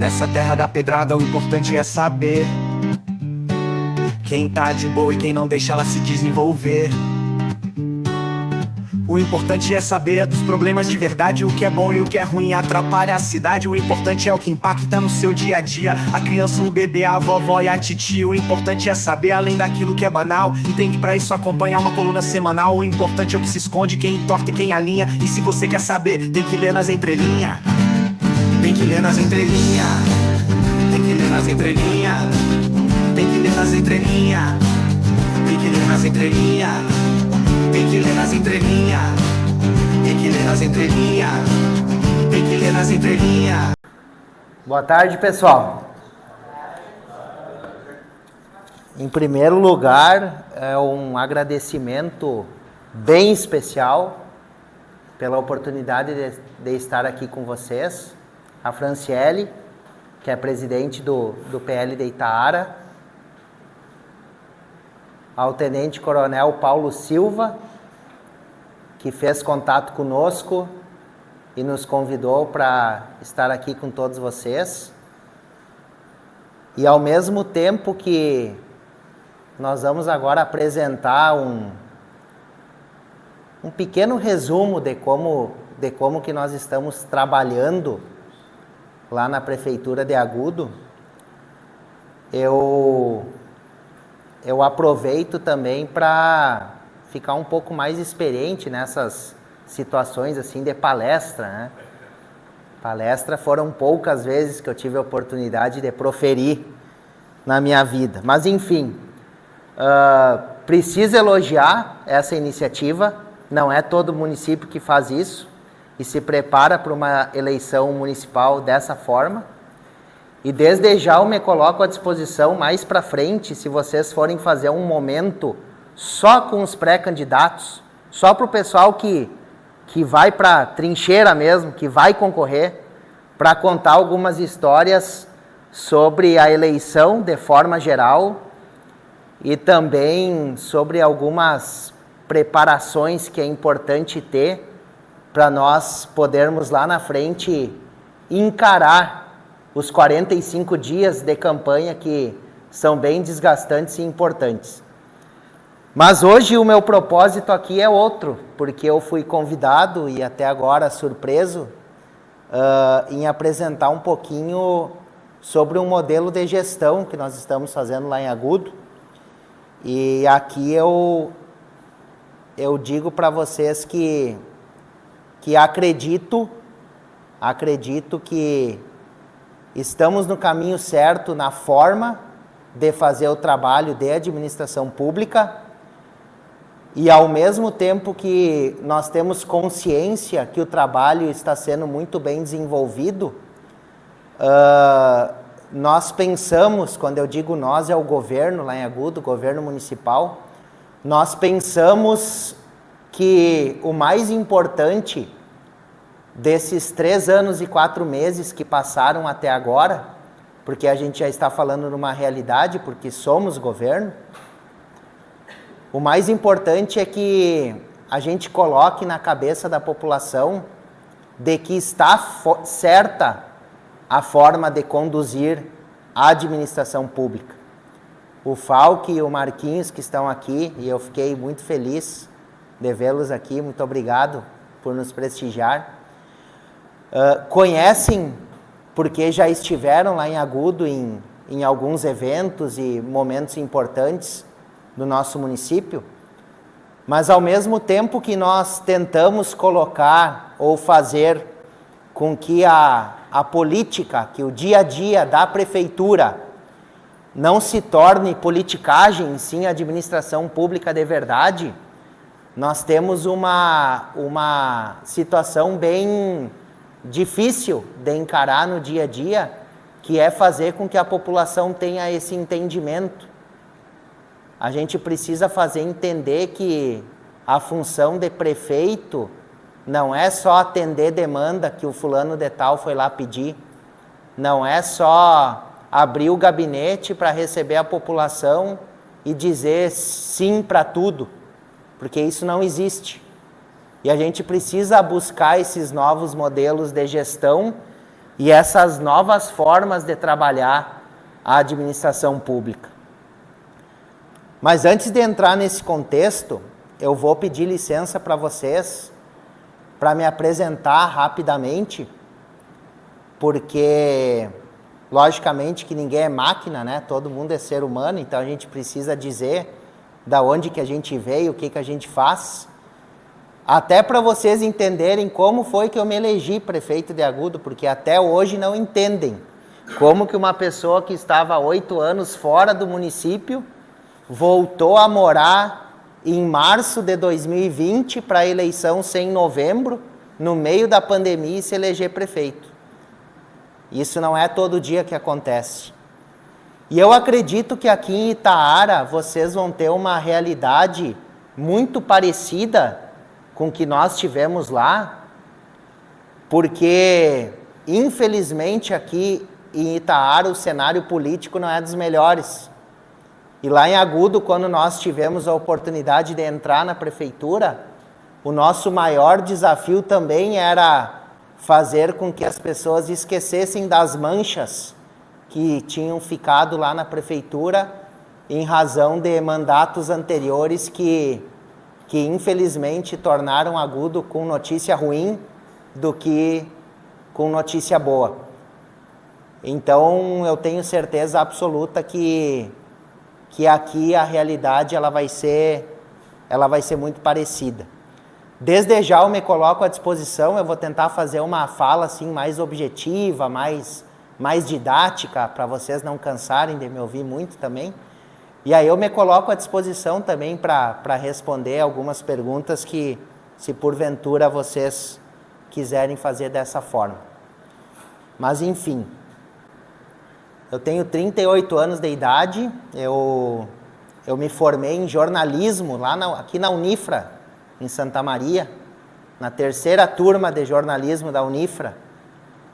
Nessa terra da pedrada o importante é saber quem tá de boa e quem não deixa ela se desenvolver. O importante é saber dos problemas de verdade, o que é bom e o que é ruim atrapalha a cidade. O importante é o que impacta no seu dia a dia, a criança, o bebê, a vovó e a titia. O importante é saber além daquilo que é banal, e tem que pra isso acompanhar uma coluna semanal. O importante é o que se esconde, quem entorta e quem alinha. E se você quer saber, tem que ler nas entrelinhas. Tem que ler nas entrelinhas. Tem que ler nas entrelinhas. Tem que ler nas entrelinhas. Tem que ler nas entrelinhas. Tem que ler nas entrelinhas. Tem que ler nas entrelinhas. Tem que ler nas entrelinhas. Boa tarde, pessoal. Em primeiro lugar, é um agradecimento bem especial pela oportunidade de estar aqui com vocês. A Franciele, que é presidente do PL de Itaara, ao Tenente Coronel Paulo Silva, que fez contato conosco e nos convidou para estar aqui com todos vocês. E ao mesmo tempo que nós vamos agora apresentar um pequeno resumo de como que nós estamos trabalhando lá na Prefeitura de Agudo, eu aproveito também para ficar um pouco mais experiente nessas situações assim de palestra, né? Palestra foram poucas vezes que eu tive a oportunidade de proferir na minha vida. Mas enfim, preciso elogiar essa iniciativa. Não é todo município que faz isso e se prepara para uma eleição municipal dessa forma. E desde já eu me coloco à disposição mais para frente, se vocês forem fazer um momento só com os pré-candidatos, só para o pessoal que vai para a trincheira mesmo, que vai concorrer, para contar algumas histórias sobre a eleição de forma geral e também sobre algumas preparações que é importante ter para nós podermos lá na frente encarar os 45 dias de campanha que são bem desgastantes e importantes. Mas hoje o meu propósito aqui é outro, porque eu fui convidado e até agora surpreso em apresentar um pouquinho sobre um modelo de gestão que nós estamos fazendo lá em Agudo. E aqui eu digo para vocês que acredito que estamos no caminho certo na forma de fazer o trabalho de administração pública e ao mesmo tempo que nós temos consciência que o trabalho está sendo muito bem desenvolvido, nós pensamos, quando eu digo nós é o governo lá em Agudo, o governo municipal, nós pensamos que o mais importante desses 3 anos e 4 meses que passaram até agora, porque a gente já está falando numa realidade, porque somos governo, o mais importante é que a gente coloque na cabeça da população de que está certa a forma de conduzir a administração pública. O Falque e o Marquinhos que estão aqui, e eu fiquei muito feliz de vê-los aqui, muito obrigado por nos prestigiar. Conhecem porque já estiveram lá em Agudo em alguns eventos e momentos importantes do nosso município, mas ao mesmo tempo que nós tentamos colocar ou fazer com que a política, que o dia a dia da prefeitura não se torne politicagem, sim administração pública de verdade, nós temos uma situação bem difícil de encarar no dia a dia, que é fazer com que a população tenha esse entendimento. A gente precisa fazer entender que a função de prefeito não é só atender demanda que o fulano de tal foi lá pedir, não é só abrir o gabinete para receber a população e dizer sim para tudo, porque isso não existe. E a gente precisa buscar esses novos modelos de gestão e essas novas formas de trabalhar a administração pública. Mas antes de entrar nesse contexto, eu vou pedir licença para vocês para me apresentar rapidamente, porque logicamente que ninguém é máquina, né? Todo mundo é ser humano, então a gente precisa dizer da onde que a gente veio, o que que a gente faz, até para vocês entenderem como foi que eu me elegi prefeito de Agudo, porque até hoje não entendem como que uma pessoa que estava há 8 anos fora do município voltou a morar em março de 2020 para a eleição ser em novembro, no meio da pandemia, e se eleger prefeito. Isso não é todo dia que acontece. E eu acredito que aqui em Itaara vocês vão ter uma realidade muito parecida com o que nós tivemos lá, porque infelizmente aqui em Itaara o cenário político não é dos melhores. E lá em Agudo, quando nós tivemos a oportunidade de entrar na prefeitura, o nosso maior desafio também era fazer com que as pessoas esquecessem das manchas que tinham ficado lá na prefeitura em razão de mandatos anteriores que infelizmente tornaram Agudo com notícia ruim do que com notícia boa. Então eu tenho certeza absoluta que aqui a realidade ela vai ser muito parecida. Desde já eu me coloco à disposição, eu vou tentar fazer uma fala assim mais objetiva, mais didática, para vocês não cansarem de me ouvir muito também. E aí eu me coloco à disposição também para responder algumas perguntas que, se porventura vocês quiserem fazer dessa forma. Mas enfim, eu tenho 38 anos de idade, eu me formei em jornalismo aqui na Unifra, em Santa Maria, na 3ª turma de jornalismo da Unifra.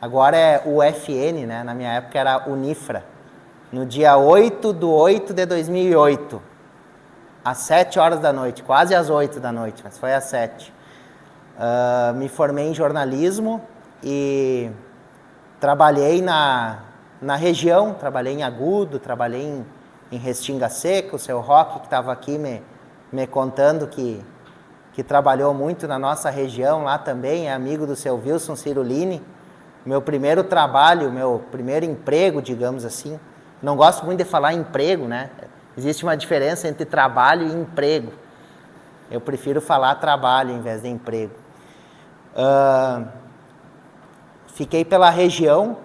Agora é UFN, né? Na minha época era Unifra. No dia 8/8 de 2008, às 7 horas da noite, quase às 8 da noite, mas foi às 7. Me formei em jornalismo e trabalhei na região, trabalhei em Agudo, trabalhei em Restinga Seca. O seu Roque, que estava aqui me contando que trabalhou muito na nossa região lá também, é amigo do seu Wilson Cirulini. Meu primeiro trabalho, meu primeiro emprego, digamos assim. Não gosto muito de falar emprego, né? Existe uma diferença entre trabalho e emprego. Eu prefiro falar trabalho em vez de emprego. Fiquei pela região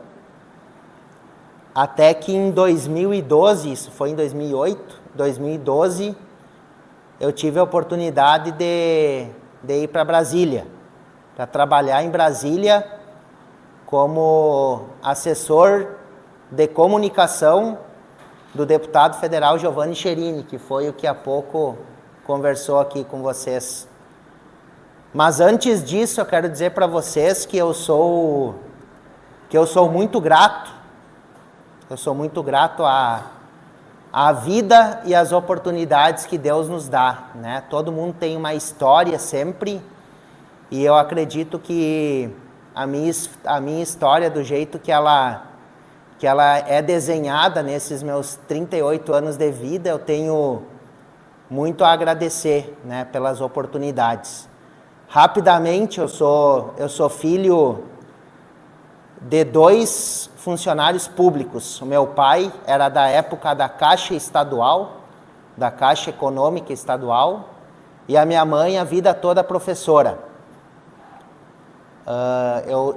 até que em 2012, isso foi em 2008, 2012, eu tive a oportunidade de ir para Brasília, para trabalhar em Brasília como assessor de comunicação do deputado federal Giovanni Cherini, que foi o que há pouco conversou aqui com vocês. Mas antes disso, eu quero dizer para vocês que eu sou muito grato. Eu sou muito grato à vida e às oportunidades que Deus nos dá, né? Todo mundo tem uma história sempre, e eu acredito que a minha história, do jeito que ela é desenhada nesses meus 38 anos de vida, eu tenho muito a agradecer, né, pelas oportunidades. Rapidamente, eu sou filho de 2 funcionários públicos. O meu pai era da época da Caixa Estadual, da Caixa Econômica Estadual, e a minha mãe a vida toda professora.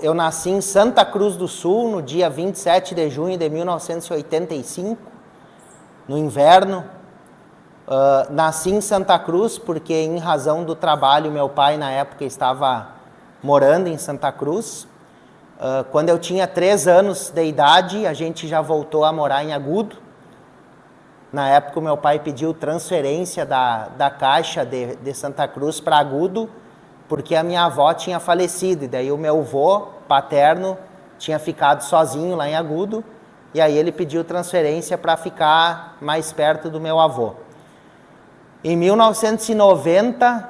Eu nasci em Santa Cruz do Sul no dia 27 de junho de 1985, no inverno. Nasci em Santa Cruz porque, em razão do trabalho, meu pai na época estava morando em Santa Cruz. Quando eu tinha 3 anos de idade, a gente já voltou a morar em Agudo. Na época, o meu pai pediu transferência da Caixa de Santa Cruz para Agudo, porque a minha avó tinha falecido, e daí o meu avô paterno tinha ficado sozinho lá em Agudo, e aí ele pediu transferência para ficar mais perto do meu avô. Em 1990,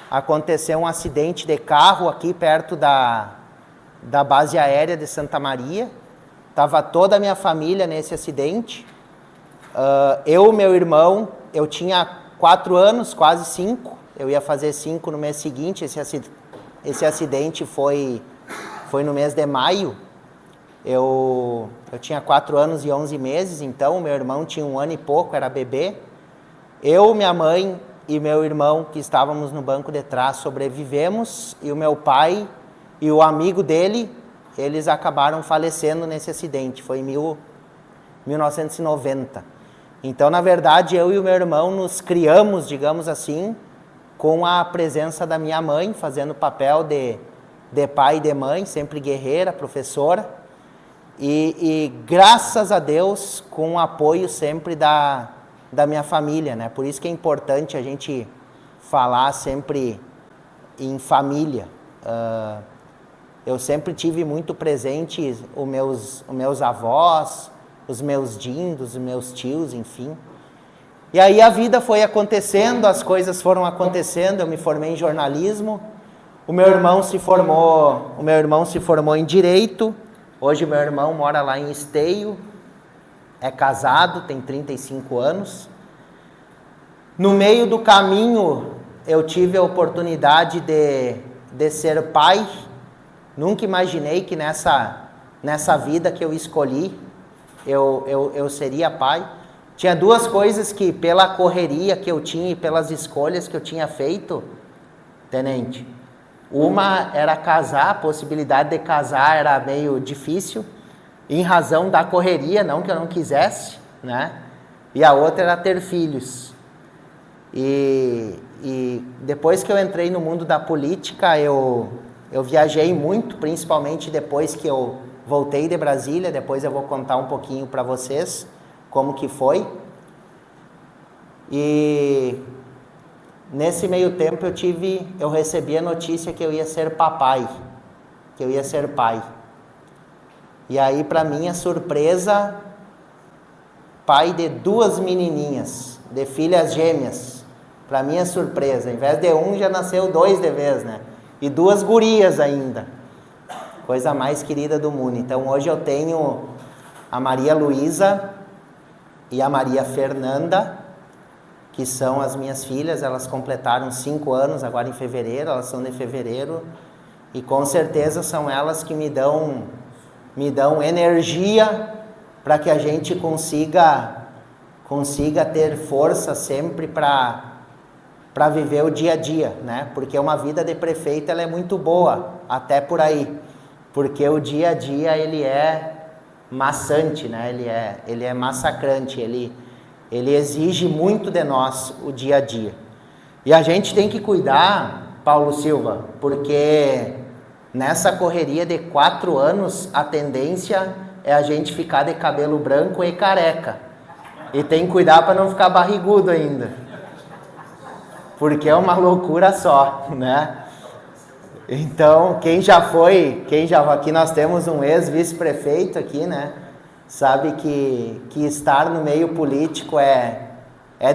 aconteceu um acidente de carro aqui perto da base aérea de Santa Maria. Estava toda a minha família nesse acidente. Eu, meu irmão, eu tinha 4 anos, quase 5. Eu ia fazer 5 no mês seguinte. Esse acidente foi no mês de maio. Eu tinha 4 anos e 11 meses, então meu irmão tinha 1 ano e pouco, era bebê. Eu, minha mãe e meu irmão, que estávamos no banco de trás, sobrevivemos, e o meu pai e o amigo dele, eles acabaram falecendo nesse acidente. Foi em 1990. Então, na verdade, eu e o meu irmão nos criamos, digamos assim, com a presença da minha mãe, fazendo papel de pai e de mãe, sempre guerreira, professora. E graças a Deus, com o apoio sempre da minha família, né? Por isso que é importante a gente falar sempre em família. Eu sempre tive muito presente os meus avós, os meus dindos, os meus tios, enfim. E aí a vida foi acontecendo, as coisas foram acontecendo, eu me formei em jornalismo, o meu irmão se formou em Direito. Hoje meu irmão mora lá em Esteio, é casado, tem 35 anos. No meio do caminho, eu tive a oportunidade de ser pai. Nunca imaginei que nessa vida que eu escolhi, eu seria pai. Tinha 2 coisas que, pela correria que eu tinha e pelas escolhas que eu tinha feito, tenente, uma era casar, a possibilidade de casar era meio difícil, em razão da correria, não que eu não quisesse, né? E a outra era ter filhos. E depois que eu entrei no mundo da política, eu viajei muito, principalmente depois que eu voltei de Brasília. Depois eu vou contar um pouquinho para vocês como que foi. E nesse meio tempo eu recebi a notícia que eu ia ser papai, que eu ia ser pai. E aí, para minha surpresa, pai de 2 menininhas, de filhas gêmeas. Para minha surpresa, em vez de 1, já nasceu 2 de vez, né? E 2 gurias ainda. Coisa mais querida do mundo. Então, hoje eu tenho a Maria Luísa e a Maria Fernanda, que são as minhas filhas. Elas completaram 5 anos agora em fevereiro, elas são de fevereiro, e com certeza são elas que me dão energia para que a gente consiga ter força sempre para viver o dia a dia, né? Porque uma vida de prefeito ela é muito boa, até por aí, porque o dia a dia ele é maçante, né? Ele é massacrante, ele exige muito de nós o dia a dia. E a gente tem que cuidar, Paulo Silva, porque nessa correria de 4 anos, a tendência é a gente ficar de cabelo branco e careca. E tem que cuidar para não ficar barrigudo ainda. Porque é uma loucura só, né? Então, aqui nós temos um ex-vice-prefeito aqui, né? Sabe que estar no meio político é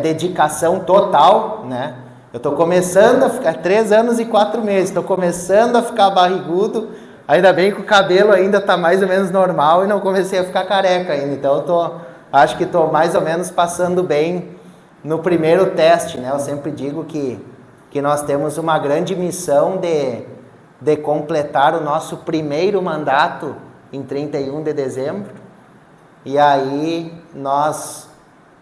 dedicação total, né? Eu estou começando a ficar 3 anos e 4 meses, estou começando a ficar barrigudo, ainda bem que o cabelo ainda está mais ou menos normal e não comecei a ficar careca ainda, então acho que estou mais ou menos passando bem no primeiro teste, né? Eu sempre digo que nós temos uma grande missão de completar o nosso primeiro mandato em 31 de dezembro, e aí nós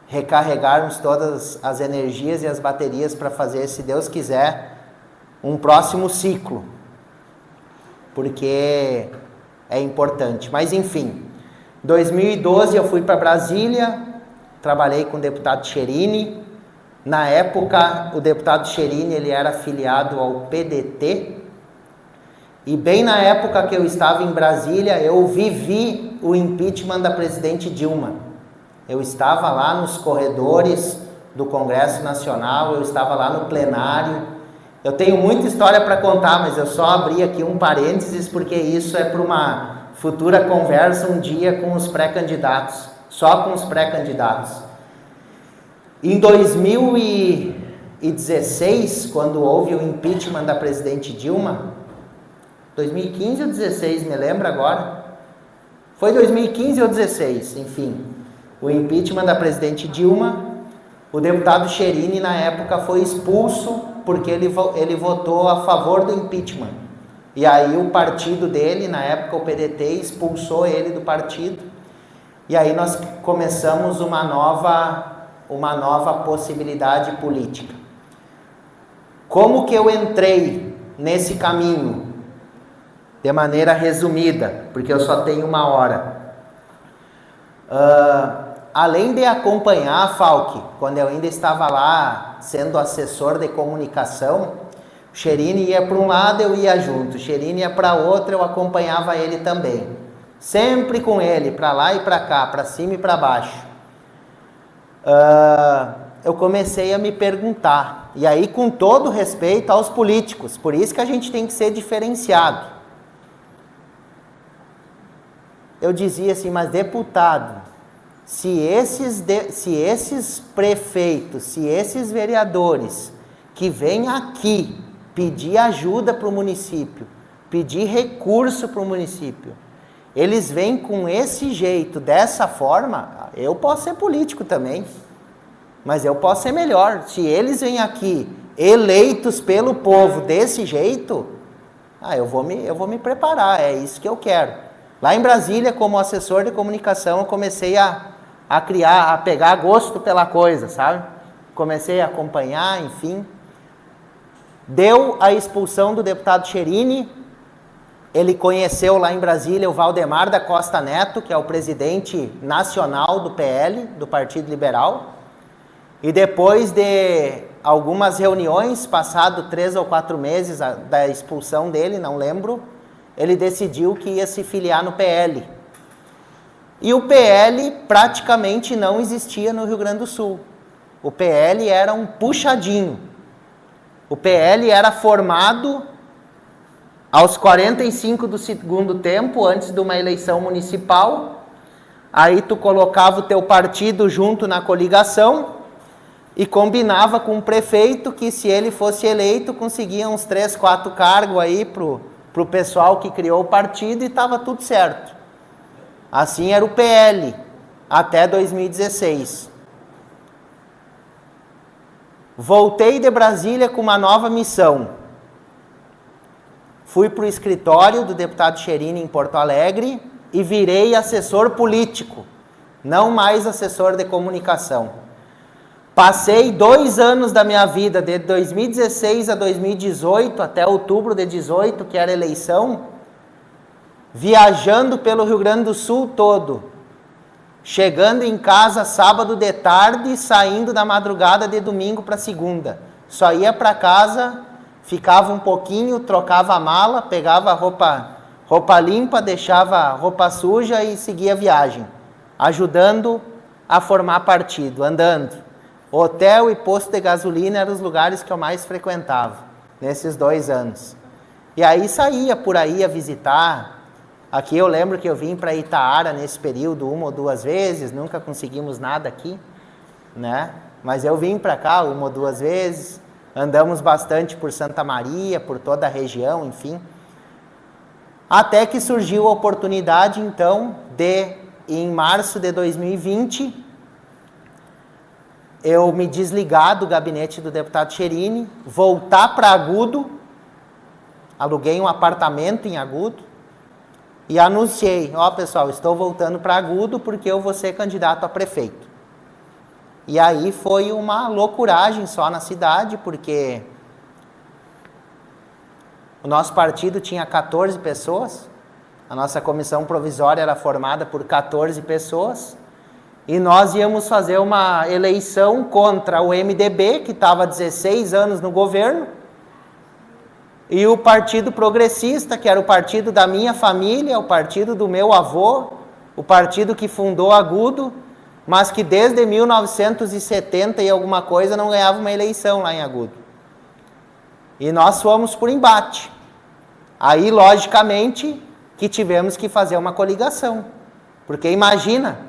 recarregarmos todas as energias e as baterias para fazer, se Deus quiser, um próximo ciclo, porque é importante. Mas enfim, 2012 eu fui para Brasília, trabalhei com o deputado Cherini. Na época, o deputado Cherini ele era afiliado ao PDT, e bem na época que eu estava em Brasília, eu vivi o impeachment da presidente Dilma. Eu estava lá nos corredores do Congresso Nacional, eu estava lá no plenário. Eu tenho muita história para contar, mas eu só abri aqui um parênteses, porque isso é para uma futura conversa um dia com os pré-candidatos, só com os pré-candidatos. Em 2016, quando houve o impeachment da presidente Dilma, 2015 ou 16, me lembro agora. Foi 2015 ou 16, enfim. O impeachment da presidente Dilma, o deputado Cherini, na época, foi expulso porque ele votou a favor do impeachment. E aí o partido dele, na época o PDT, expulsou ele do partido. E aí nós começamos uma nova possibilidade política. Como que eu entrei nesse caminho? De maneira resumida, porque eu só tenho 1 hora. Além de acompanhar a Falck, quando eu ainda estava lá sendo assessor de comunicação, o Cherini ia para um lado, eu ia junto. O Cherini ia para outro, eu acompanhava ele também. Sempre com ele, para lá e para cá, para cima e para baixo. Eu comecei a me perguntar, e aí com todo respeito aos políticos, por isso que a gente tem que ser diferenciado. Eu dizia assim, mas deputado, se esses prefeitos, se esses vereadores que vêm aqui pedir ajuda para o município, pedir recurso para o município, eles vêm com esse jeito, dessa forma, eu posso ser político também, mas eu posso ser melhor. Se eles vêm aqui eleitos pelo povo desse jeito, eu vou me preparar, é isso que eu quero. Lá em Brasília, como assessor de comunicação, eu comecei a pegar gosto pela coisa, sabe? Comecei a acompanhar, enfim. Deu a expulsão do deputado Cherini, ele conheceu lá em Brasília o Valdemar da Costa Neto, que é o presidente nacional do PL, do Partido Liberal, e depois de algumas reuniões, passado 3 ou 4 meses da expulsão dele, não lembro, ele decidiu que ia se filiar no PL. E o PL praticamente não existia no Rio Grande do Sul. O PL era um puxadinho. O PL era formado aos 45 do segundo tempo, antes de uma eleição municipal. Aí tu colocava o teu partido junto na coligação e combinava com o prefeito que, se ele fosse eleito, conseguia uns 3, 4 cargos aí pro pessoal que criou o partido e estava tudo certo. Assim era o PL, até 2016. Voltei de Brasília com uma nova missão. Fui para o escritório do deputado Cherini em Porto Alegre e virei assessor político, não mais assessor de comunicação. Passei 2 anos da minha vida, de 2016 a 2018, até outubro de 2018, que era eleição, viajando pelo Rio Grande do Sul todo, chegando em casa sábado de tarde e saindo da madrugada de domingo para segunda. Só ia para casa, ficava um pouquinho, trocava a mala, pegava roupa limpa, deixava roupa suja e seguia a viagem, ajudando a formar partido, andando. Hotel e posto de gasolina eram os lugares que eu mais frequentava, nesses 2 anos. E aí saía por aí a visitar. Aqui eu lembro que eu vim para Itaara nesse período 1 ou 2 vezes, nunca conseguimos nada aqui, né? Mas eu vim para cá 1 ou 2 vezes, andamos bastante por Santa Maria, por toda a região, enfim. Até que surgiu a oportunidade, então, em março de 2020, eu me desligar do gabinete do deputado Cherini, voltar para Agudo, aluguei um apartamento em Agudo e anunciei, pessoal, estou voltando para Agudo porque eu vou ser candidato a prefeito. E aí foi uma loucuragem só na cidade, porque o nosso partido tinha 14 pessoas, a nossa comissão provisória era formada por 14 pessoas, e nós íamos fazer uma eleição contra o MDB, que estava há 16 anos no governo, e o Partido Progressista, que era o partido da minha família, o partido do meu avô, o partido que fundou Agudo, mas que desde 1970 e alguma coisa não ganhava uma eleição lá em Agudo. E nós fomos por embate. Aí, logicamente, que tivemos que fazer uma coligação. Porque imagina,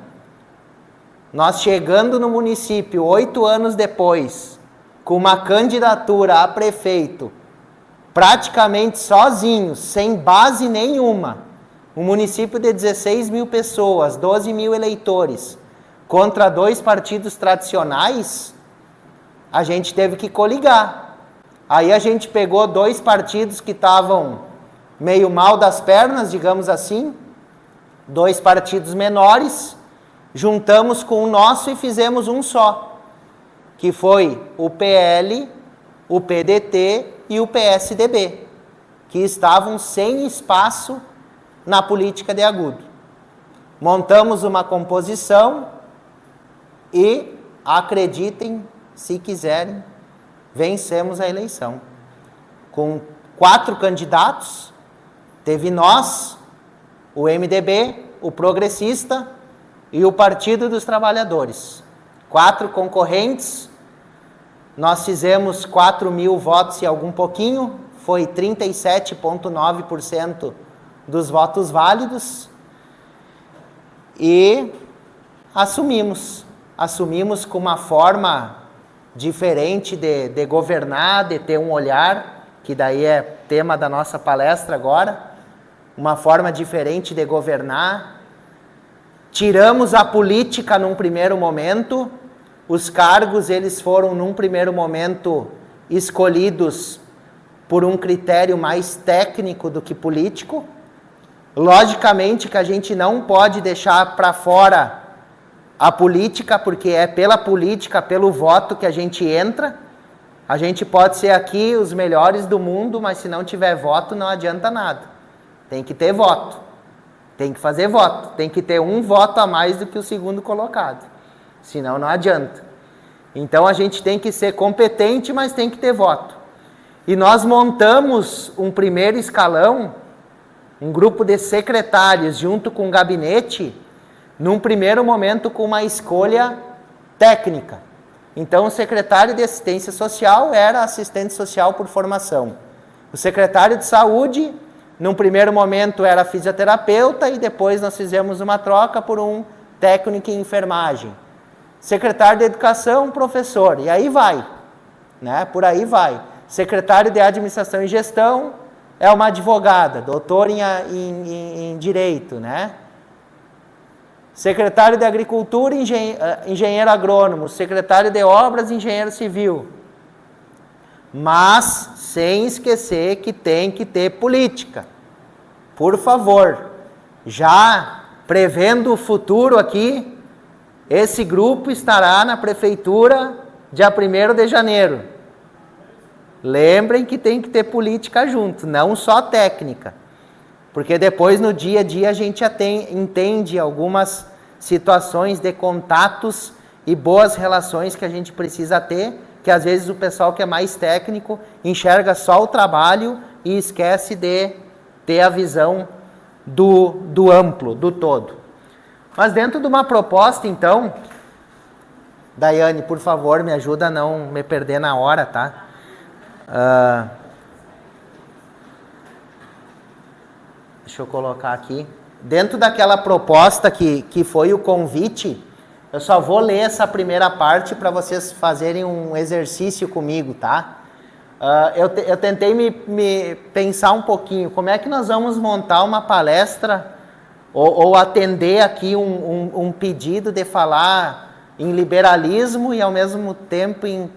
nós chegando no município 8 anos depois, com uma candidatura a prefeito praticamente sozinhos, sem base nenhuma, um município de 16 mil pessoas, 12 mil eleitores, contra 2 partidos tradicionais, a gente teve que coligar. Aí a gente pegou 2 partidos que estavam meio mal das pernas, digamos assim, 2 partidos menores, juntamos com o nosso e fizemos um só, que foi o PL, o PDT e o PSDB, que estavam sem espaço na política de Agudo. Montamos uma composição e, acreditem, se quiserem, vencemos a eleição. Com 4 candidatos, teve nós, o MDB, o Progressista e o Partido dos Trabalhadores. 4 concorrentes, nós fizemos 4 mil votos e algum pouquinho, foi 37,9% dos votos válidos, e assumimos com uma forma diferente de governar, de ter um olhar, que daí é tema da nossa palestra agora, uma forma diferente de governar. Tiramos a política num primeiro momento, os cargos eles foram num primeiro momento escolhidos por um critério mais técnico do que político. Logicamente que a gente não pode deixar para fora a política, porque é pela política, pelo voto que a gente entra. A gente pode ser aqui os melhores do mundo, mas se não tiver voto não adianta nada. Tem que ter voto, tem que fazer voto, tem que ter um voto a mais do que o segundo colocado, senão não adianta. Então a gente tem que ser competente, mas tem que ter voto. E nós montamos um primeiro escalão, um grupo de secretários junto com o gabinete, num primeiro momento com uma escolha técnica. Então o secretário de assistência social era assistente social por formação. O secretário de saúde, num primeiro momento era fisioterapeuta e depois nós fizemos uma troca por um técnico em enfermagem. Secretário de educação, professor, e aí vai, né? Por aí vai. Secretário de administração e gestão é uma advogada, doutor em direito, né? Secretário de agricultura, engenheiro agrônomo. Secretário de obras, engenheiro civil. Mas sem esquecer que tem que ter política. Por favor, já prevendo o futuro aqui, esse grupo estará na prefeitura dia 1º de janeiro. Lembrem que tem que ter política junto, não só técnica. Porque depois no dia a dia a gente já entende algumas situações de contatos e boas relações que a gente precisa ter, que às vezes o pessoal que é mais técnico enxerga só o trabalho e esquece de ter a visão do amplo, do todo. Mas dentro de uma proposta, então, Daiane, por favor, me ajuda a não me perder na hora, tá? Deixa eu colocar aqui. Dentro daquela proposta que foi o convite, eu só vou ler essa primeira parte para vocês fazerem um exercício comigo, tá? Eu tentei me pensar um pouquinho, como é que nós vamos montar uma palestra ou atender aqui um pedido de falar em liberalismo e ao mesmo tempo em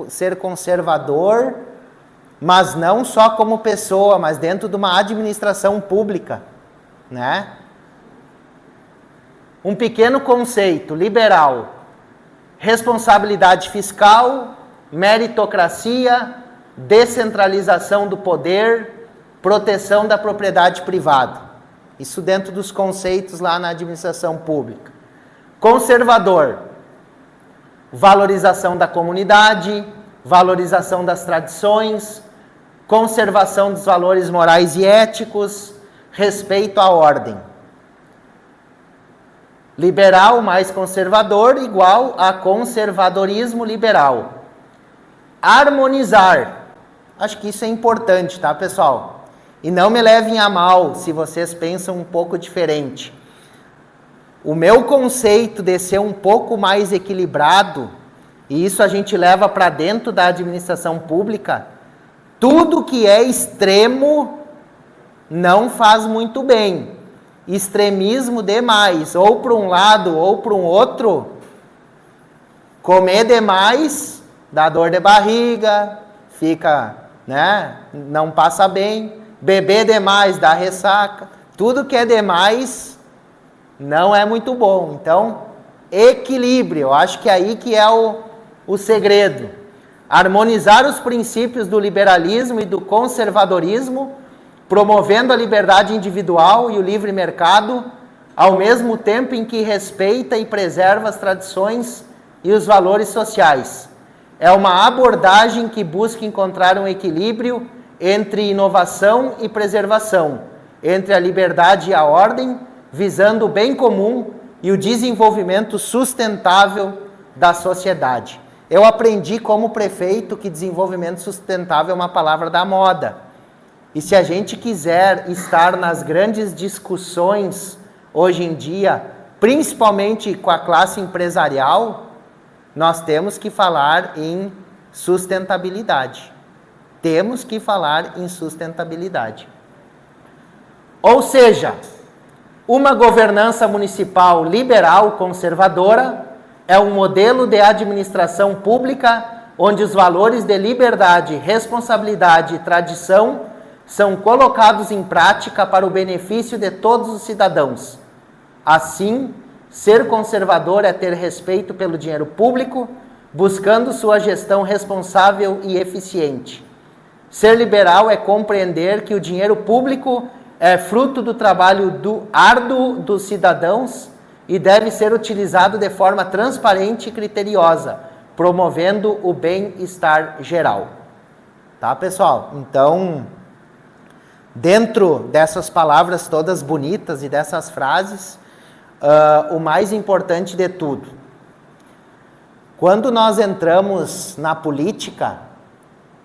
ser conservador, mas não só como pessoa, mas dentro de uma administração pública, né? Um pequeno conceito liberal: responsabilidade fiscal, meritocracia, descentralização do poder, proteção da propriedade privada. Isso dentro dos conceitos lá na administração pública. Conservador: valorização da comunidade, valorização das tradições, conservação dos valores morais e éticos, respeito à ordem. Liberal mais conservador igual a conservadorismo liberal. Harmonizar. Acho que isso é importante, tá, pessoal? E não me levem a mal se vocês pensam um pouco diferente. O meu conceito de ser um pouco mais equilibrado, e isso a gente leva para dentro da administração pública, Tudo que é extremo não faz muito bem. Extremismo demais, ou para um lado ou para um outro, comer demais dá dor de barriga, fica, né, não passa bem. Beber demais dá ressaca. Tudo que é demais não é muito bom. Então, equilíbrio, eu acho que é aí que é o segredo. Harmonizar os princípios do liberalismo e do conservadorismo, promovendo a liberdade individual e o livre mercado, ao mesmo tempo em que respeita e preserva as tradições e os valores sociais. É uma abordagem que busca encontrar um equilíbrio entre inovação e preservação, entre a liberdade e a ordem, visando o bem comum e o desenvolvimento sustentável da sociedade. Eu aprendi como prefeito que desenvolvimento sustentável é uma palavra da moda. E se a gente quiser estar nas grandes discussões hoje em dia, principalmente com a classe empresarial, nós temos que falar em sustentabilidade. Temos que falar em sustentabilidade. Ou seja, uma governança municipal liberal conservadora é um modelo de administração pública onde os valores de liberdade, responsabilidade e tradição são colocados em prática para o benefício de todos os cidadãos. Assim, ser conservador é ter respeito pelo dinheiro público, buscando sua gestão responsável e eficiente. Ser liberal é compreender que o dinheiro público é fruto do trabalho árduo dos cidadãos e deve ser utilizado de forma transparente e criteriosa, promovendo o bem-estar geral. Tá, pessoal? Então, dentro dessas palavras todas bonitas e dessas frases, o mais importante de tudo, quando nós entramos na política,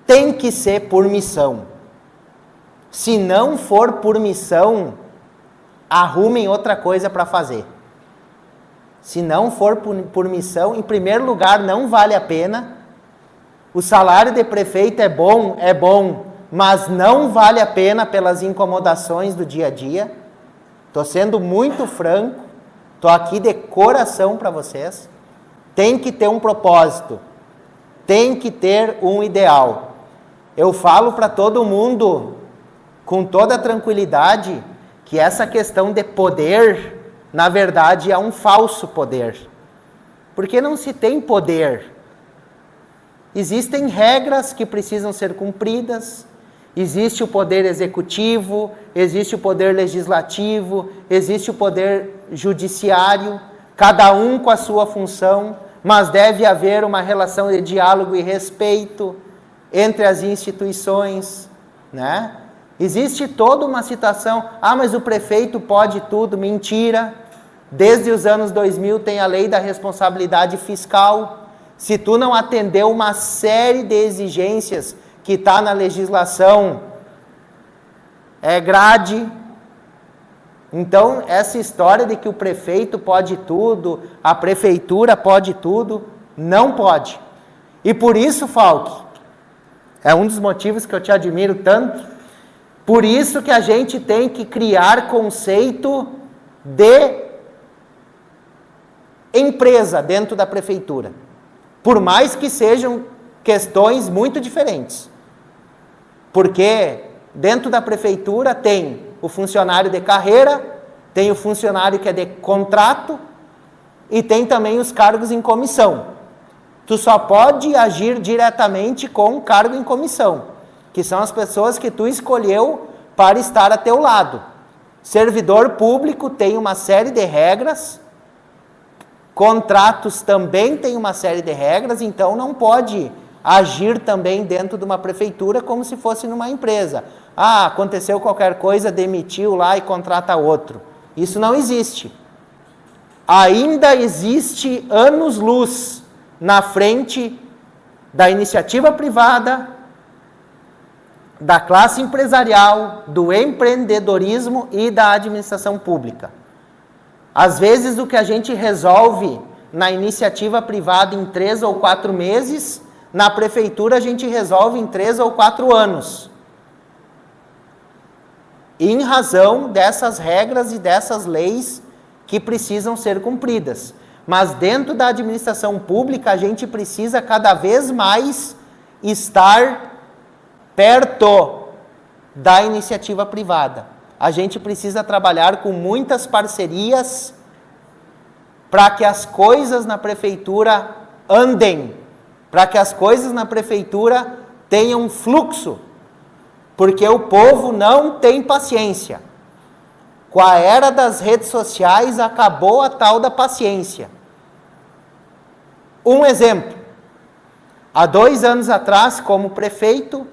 tem que ser por missão. Se não for por missão, arrumem outra coisa para fazer. Se não for por missão, em primeiro lugar, não vale a pena. O salário de prefeito é bom, mas não vale a pena pelas incomodações do dia a dia. Estou sendo muito franco, estou aqui de coração para vocês. Tem que ter um propósito, tem que ter um ideal. Eu falo para todo mundo, com toda tranquilidade, que essa questão de poder, na verdade, é um falso poder. Porque não se tem poder. Existem regras que precisam ser cumpridas, existe o poder executivo, existe o poder legislativo, existe o poder judiciário, cada um com a sua função, mas deve haver uma relação de diálogo e respeito entre as instituições, né? Existe toda uma situação, mas o prefeito pode tudo, mentira. Desde os anos 2000 tem a lei da responsabilidade fiscal. Se tu não atendeu uma série de exigências que está na legislação, é grade. Então, essa história de que o prefeito pode tudo, a prefeitura pode tudo, não pode. E por isso, Falk, é um dos motivos que eu te admiro tanto, por isso que a gente tem que criar conceito de empresa dentro da prefeitura. Por mais que sejam questões muito diferentes. Porque dentro da prefeitura tem o funcionário de carreira, tem o funcionário que é de contrato e tem também os cargos em comissão. Tu só pode agir diretamente com o cargo em comissão, que são as pessoas que tu escolheu para estar a teu lado. Servidor público tem uma série de regras, contratos também tem uma série de regras, então não pode agir também dentro de uma prefeitura como se fosse numa empresa. Aconteceu qualquer coisa, demitiu lá e contrata outro. Isso não existe. Ainda existe anos-luz na frente da iniciativa privada, da classe empresarial, do empreendedorismo e da administração pública. Às vezes o que a gente resolve na iniciativa privada em 3 ou 4 meses, na prefeitura a gente resolve em 3 ou 4 anos. Em razão dessas regras e dessas leis que precisam ser cumpridas. Mas dentro da administração pública, a gente precisa cada vez mais estar perto da iniciativa privada. A gente precisa trabalhar com muitas parcerias para que as coisas na prefeitura andem, para que as coisas na prefeitura tenham fluxo, porque o povo não tem paciência. Com a era das redes sociais, acabou a tal da paciência. Um exemplo, há 2 anos atrás, como prefeito,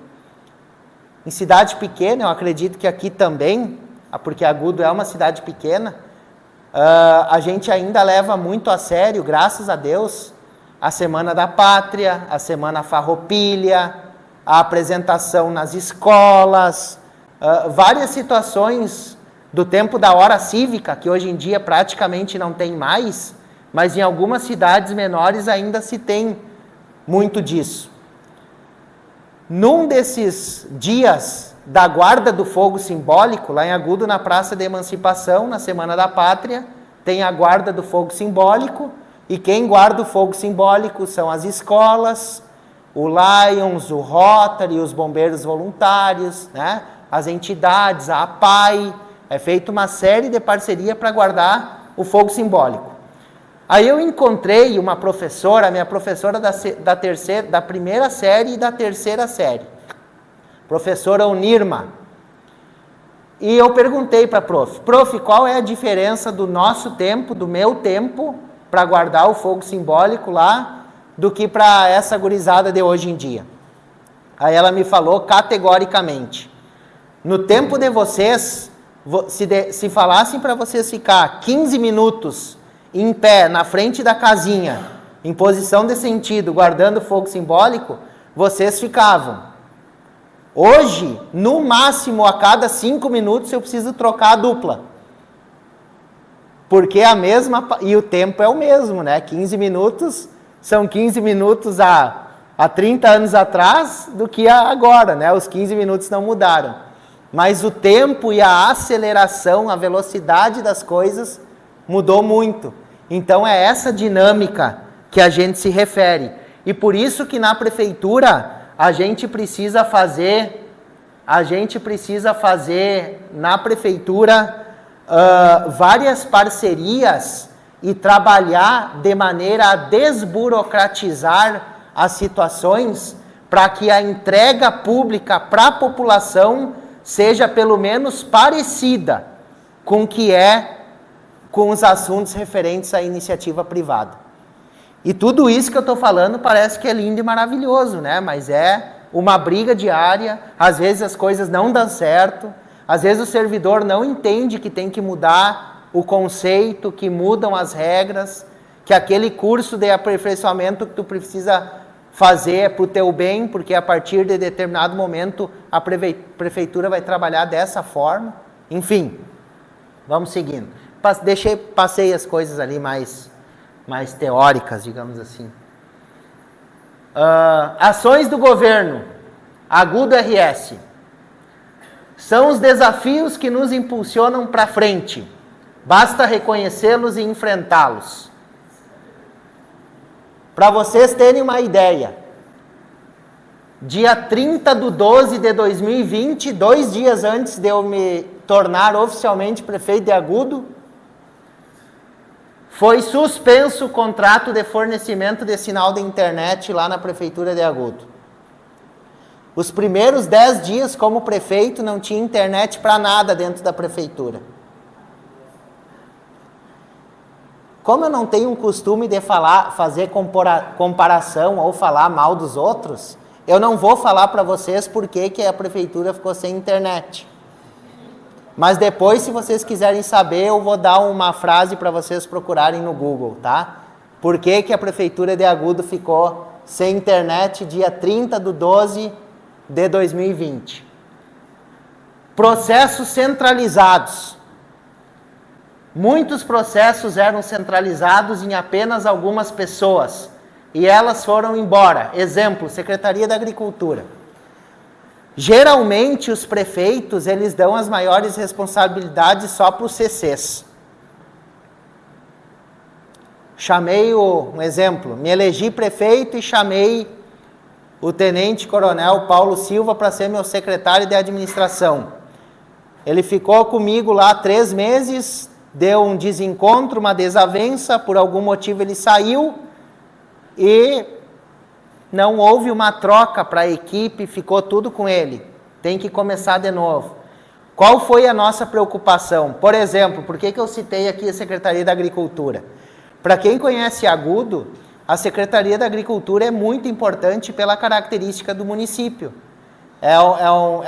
em cidade pequena, eu acredito que aqui também, porque Agudo é uma cidade pequena, a gente ainda leva muito a sério, graças a Deus, a Semana da Pátria, a Semana Farroupilha, a apresentação nas escolas, várias situações do tempo da hora cívica, que hoje em dia praticamente não tem mais, mas em algumas cidades menores ainda se tem muito disso. Num desses dias da guarda do fogo simbólico, lá em Agudo, na Praça da Emancipação, na Semana da Pátria, tem a guarda do fogo simbólico, e quem guarda o fogo simbólico são as escolas, o Lions, o Rotary, os bombeiros voluntários, né? As entidades, a APAI, é feita uma série de parceria para guardar o fogo simbólico. Aí eu encontrei uma professora, minha professora da primeira série e da terceira série, professora Unirma, e eu perguntei para a prof, qual é a diferença do nosso tempo, do meu tempo, para guardar o fogo simbólico lá, do que para essa gurizada de hoje em dia? Aí ela me falou categoricamente, no tempo de vocês, se falassem para vocês ficar 15 minutos em pé, na frente da casinha, em posição de sentido, guardando fogo simbólico, vocês ficavam. Hoje, no máximo, a cada 5 minutos, eu preciso trocar a dupla. Porque é a mesma, e o tempo é o mesmo, né? 15 minutos, são 15 minutos há 30 anos atrás do que agora, né? Os 15 minutos não mudaram. Mas o tempo e a aceleração, a velocidade das coisas mudou muito. Então é essa dinâmica que a gente se refere. E por isso que na prefeitura a gente precisa fazer na prefeitura várias parcerias e trabalhar de maneira a desburocratizar as situações para que a entrega pública para a população seja pelo menos parecida com o que é com os assuntos referentes à iniciativa privada. E tudo isso que eu estou falando parece que é lindo e maravilhoso, né? Mas é uma briga diária, às vezes as coisas não dão certo, às vezes o servidor não entende que tem que mudar o conceito, que mudam as regras, que aquele curso de aperfeiçoamento que tu precisa fazer é para o teu bem, porque a partir de determinado momento a prefeitura vai trabalhar dessa forma. Enfim, vamos seguindo. Passei as coisas ali mais teóricas, digamos assim. Ações do governo, Agudo RS. São os desafios que nos impulsionam para frente. Basta reconhecê-los e enfrentá-los. Para vocês terem uma ideia, dia 30/12 de 2020, 2 dias antes de eu me tornar oficialmente prefeito de Agudo, foi suspenso o contrato de fornecimento de sinal de internet lá na prefeitura de Agudo. Os primeiros 10 dias como prefeito não tinha internet para nada dentro da prefeitura. Como eu não tenho um costume de fazer comparação ou falar mal dos outros, eu não vou falar para vocês por que a prefeitura ficou sem internet. Mas depois, se vocês quiserem saber, eu vou dar uma frase para vocês procurarem no Google, tá? Por que a prefeitura de Agudo ficou sem internet dia 30/12 de 2020? Processos centralizados. Muitos processos eram centralizados em apenas algumas pessoas. e elas foram embora. Exemplo, Secretaria da Agricultura. Geralmente os prefeitos, eles dão as maiores responsabilidades só para os CCs. Chamei um exemplo, me elegi prefeito e chamei o tenente-coronel Paulo Silva para ser meu secretário de administração. Ele ficou comigo lá 3 meses, deu um desencontro, uma desavença, por algum motivo ele saiu e não houve uma troca para a equipe, ficou tudo com ele. Tem que começar de novo. Qual foi a nossa preocupação? Por exemplo, por que eu citei aqui a Secretaria da Agricultura? Para quem conhece Agudo, a Secretaria da Agricultura é muito importante pela característica do município. É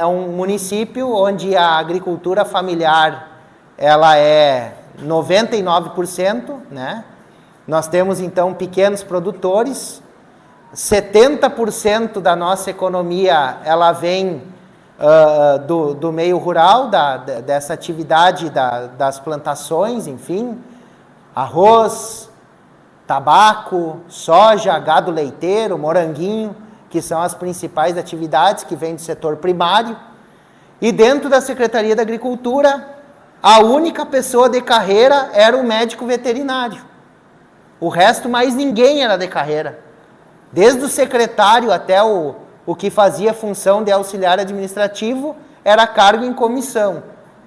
um município onde a agricultura familiar ela é 99%, né? Nós temos então pequenos produtores, 70% da nossa economia ela vem do meio rural, dessa atividade das plantações, enfim, arroz, tabaco, soja, gado leiteiro, moranguinho, que são as principais atividades que vêm do setor primário. E dentro da Secretaria da Agricultura, a única pessoa de carreira era o médico veterinário. O resto, mais ninguém era de carreira. Desde o secretário até o que fazia função de auxiliar administrativo, era cargo em comissão.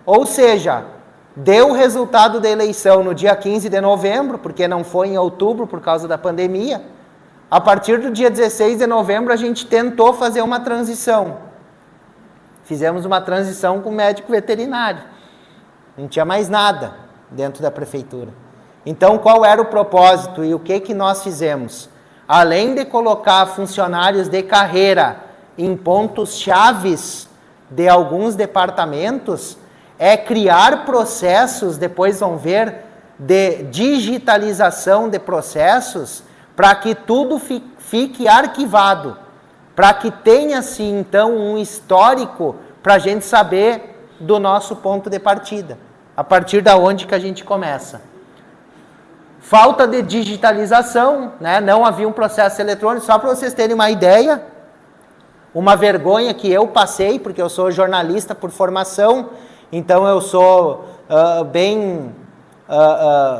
Ou seja, deu o resultado da eleição no dia 15 de novembro, porque não foi em outubro por causa da pandemia. A partir do dia 16 de novembro, a gente tentou fazer uma transição. Fizemos uma transição com médico veterinário. Não tinha mais nada dentro da prefeitura. Então, qual era o propósito e o que nós fizemos? Além de colocar funcionários de carreira em pontos chaves de alguns departamentos, é criar processos, depois vão ver, de digitalização de processos, para que tudo fique arquivado, para que tenha-se então um histórico para a gente saber do nosso ponto de partida, a partir da onde que a gente começa. Falta de digitalização, né? Não havia um processo eletrônico, só para vocês terem uma ideia, uma vergonha que eu passei, porque eu sou jornalista por formação, então eu sou bem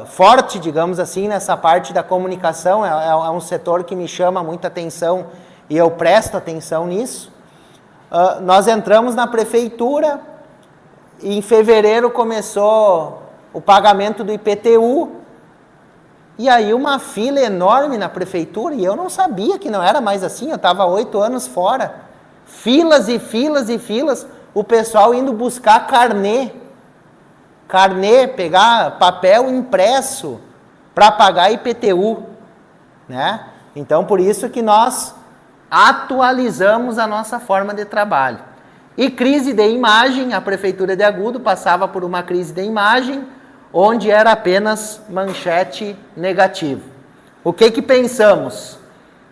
forte, digamos assim, nessa parte da comunicação, é um setor que me chama muita atenção e eu presto atenção nisso. Nós entramos na prefeitura e em fevereiro começou o pagamento do IPTU, e aí uma fila enorme na prefeitura, e eu não sabia que não era mais assim, eu estava 8 anos fora. Filas e filas e filas, o pessoal indo buscar carnê, pegar papel impresso para pagar IPTU, né? Então, por isso que nós atualizamos a nossa forma de trabalho. E crise de imagem, a Prefeitura de Agudo passava por uma crise de imagem, onde era apenas manchete negativo. O que pensamos?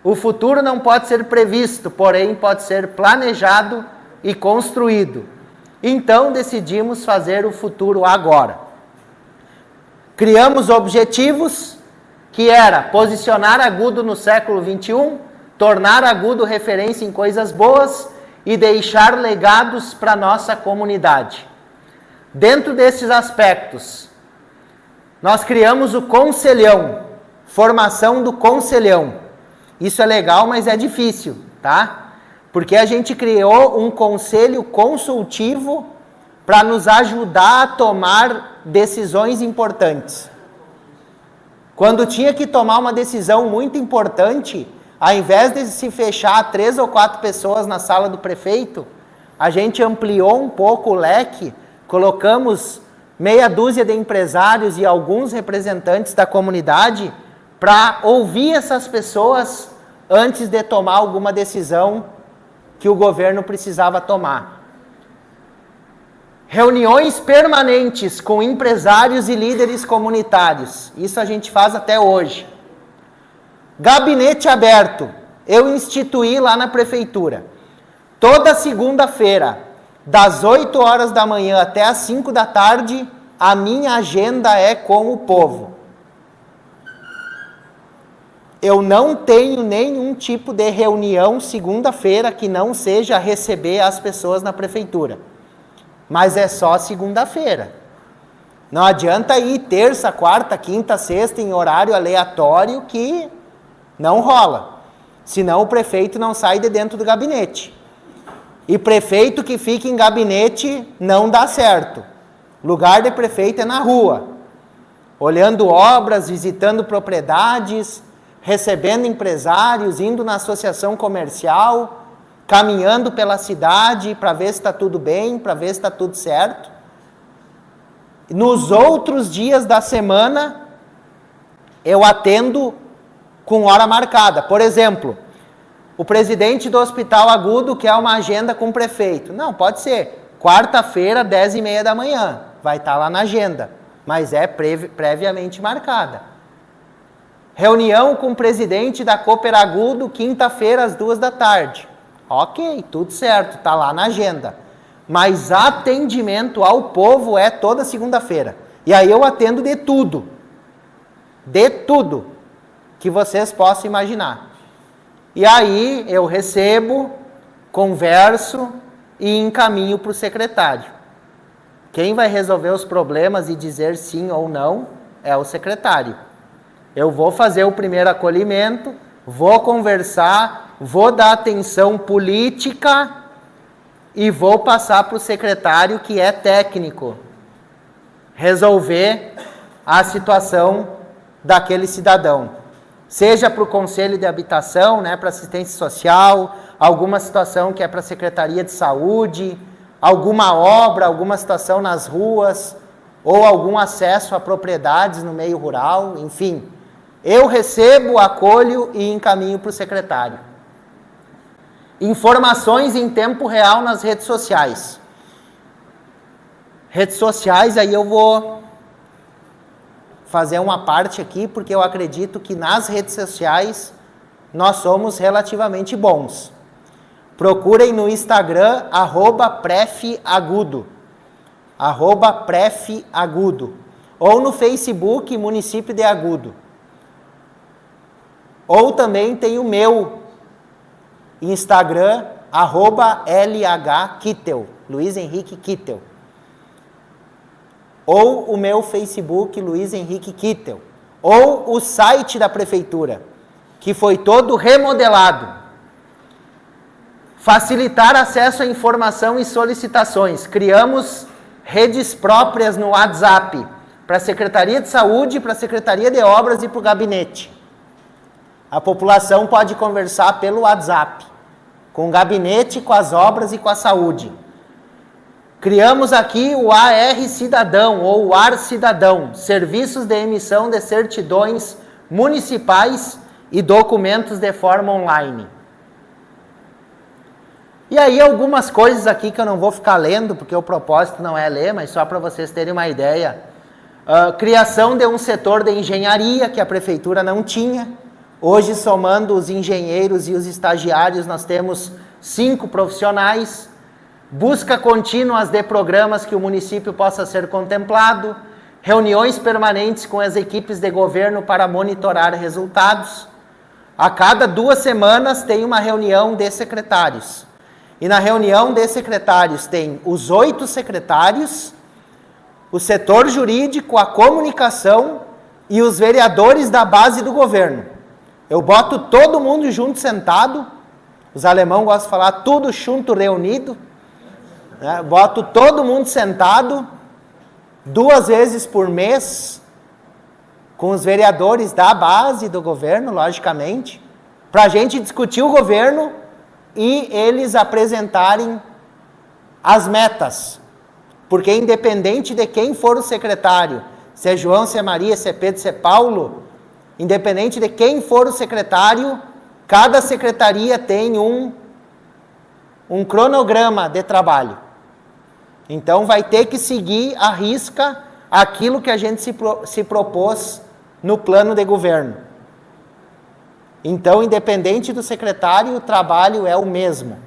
O futuro não pode ser previsto, porém pode ser planejado e construído. Então decidimos fazer o futuro agora. Criamos objetivos, que era posicionar Agudo no século XXI, tornar Agudo referência em coisas boas e deixar legados para a nossa comunidade. Dentro desses aspectos, nós criamos o Conselhão, formação do Conselhão. Isso é legal, mas é difícil, tá? Porque a gente criou um conselho consultivo para nos ajudar a tomar decisões importantes. Quando tinha que tomar uma decisão muito importante, ao invés de se fechar 3 ou 4 pessoas na sala do prefeito, a gente ampliou um pouco o leque, colocamos meia dúzia de empresários e alguns representantes da comunidade para ouvir essas pessoas antes de tomar alguma decisão que o governo precisava tomar. Reuniões permanentes com empresários e líderes comunitários. Isso a gente faz até hoje. Gabinete aberto. Eu instituí lá na prefeitura. Toda segunda-feira, das 8 horas da manhã até as 5 da tarde, a minha agenda é com o povo. eu não tenho nenhum tipo de reunião segunda-feira que não seja receber as pessoas na prefeitura. Mas é só segunda-feira. Não adianta ir terça, quarta, quinta, sexta em horário aleatório que não rola. Senão o prefeito não sai de dentro do gabinete. E prefeito que fica em gabinete não dá certo. Lugar de prefeito é na rua. Olhando obras, visitando propriedades, recebendo empresários, indo na associação comercial, caminhando pela cidade para ver se está tudo bem, para ver se está tudo certo. Nos outros dias da semana, eu atendo com hora marcada. Por exemplo, o presidente do Hospital Agudo quer uma agenda com o prefeito. Não, pode ser. Quarta-feira, 10h30 da manhã. Vai estar lá na agenda. Mas é previamente marcada. Reunião com o presidente da Cooper Agudo, quinta-feira, às 14h. Ok, tudo certo, está lá na agenda. Mas atendimento ao povo é toda segunda-feira. E aí eu atendo de tudo. De tudo que vocês possam imaginar. E aí eu recebo, converso e encaminho para o secretário. Quem vai resolver os problemas e dizer sim ou não é o secretário. Eu vou fazer o primeiro acolhimento, vou conversar, vou dar atenção política e vou passar para o secretário, que é técnico, resolver a situação daquele cidadão. Seja para o Conselho de Habitação, né, para assistência social, alguma situação que é para a Secretaria de Saúde, alguma obra, alguma situação nas ruas, ou algum acesso a propriedades no meio rural, enfim. Eu recebo, acolho e encaminho para o secretário. Informações em tempo real nas redes sociais. Redes sociais, aí eu vou fazer uma parte aqui, porque eu acredito que nas redes sociais nós somos relativamente bons. Procurem no Instagram, @prefagudo, @prefagudo, ou no Facebook, Município de Agudo. Ou também tem o meu Instagram, @LHKittel, Luiz Henrique Kittel. Ou o meu Facebook, Luiz Henrique Kittel. Ou o site da prefeitura, que foi todo remodelado. Facilitar acesso à informação e solicitações. Criamos redes próprias no WhatsApp, para a Secretaria de Saúde, para a Secretaria de Obras e para o gabinete. A população pode conversar pelo WhatsApp, com o gabinete, com as obras e com a saúde. Criamos aqui o AR Cidadão, ou o AR Cidadão, Serviços de Emissão de Certidões Municipais e Documentos de forma online. E aí algumas coisas aqui que eu não vou ficar lendo, porque o propósito não é ler, mas só para vocês terem uma ideia. Criação de um setor de engenharia que a prefeitura não tinha. Hoje, somando os engenheiros e os estagiários, nós temos 5 profissionais. Busca contínuas de programas que o município possa ser contemplado. Reuniões permanentes com as equipes de governo para monitorar resultados. A cada 2 semanas tem uma reunião de secretários. E na reunião de secretários tem os 8 secretários, o setor jurídico, a comunicação e os vereadores da base do governo. Eu boto todo mundo junto sentado, os alemães gostam de falar tudo junto reunido, né? Boto todo mundo sentado 2 vezes por mês, com os vereadores da base do governo, logicamente, para a gente discutir o governo e eles apresentarem as metas. Porque independente de quem for o secretário, se é João, se é Maria, se é Pedro, se é Paulo, independente de quem for o secretário, cada secretaria tem um cronograma de trabalho. Então vai ter que seguir à risca aquilo que a gente se propôs no plano de governo. Então, independente do secretário, o trabalho é o mesmo.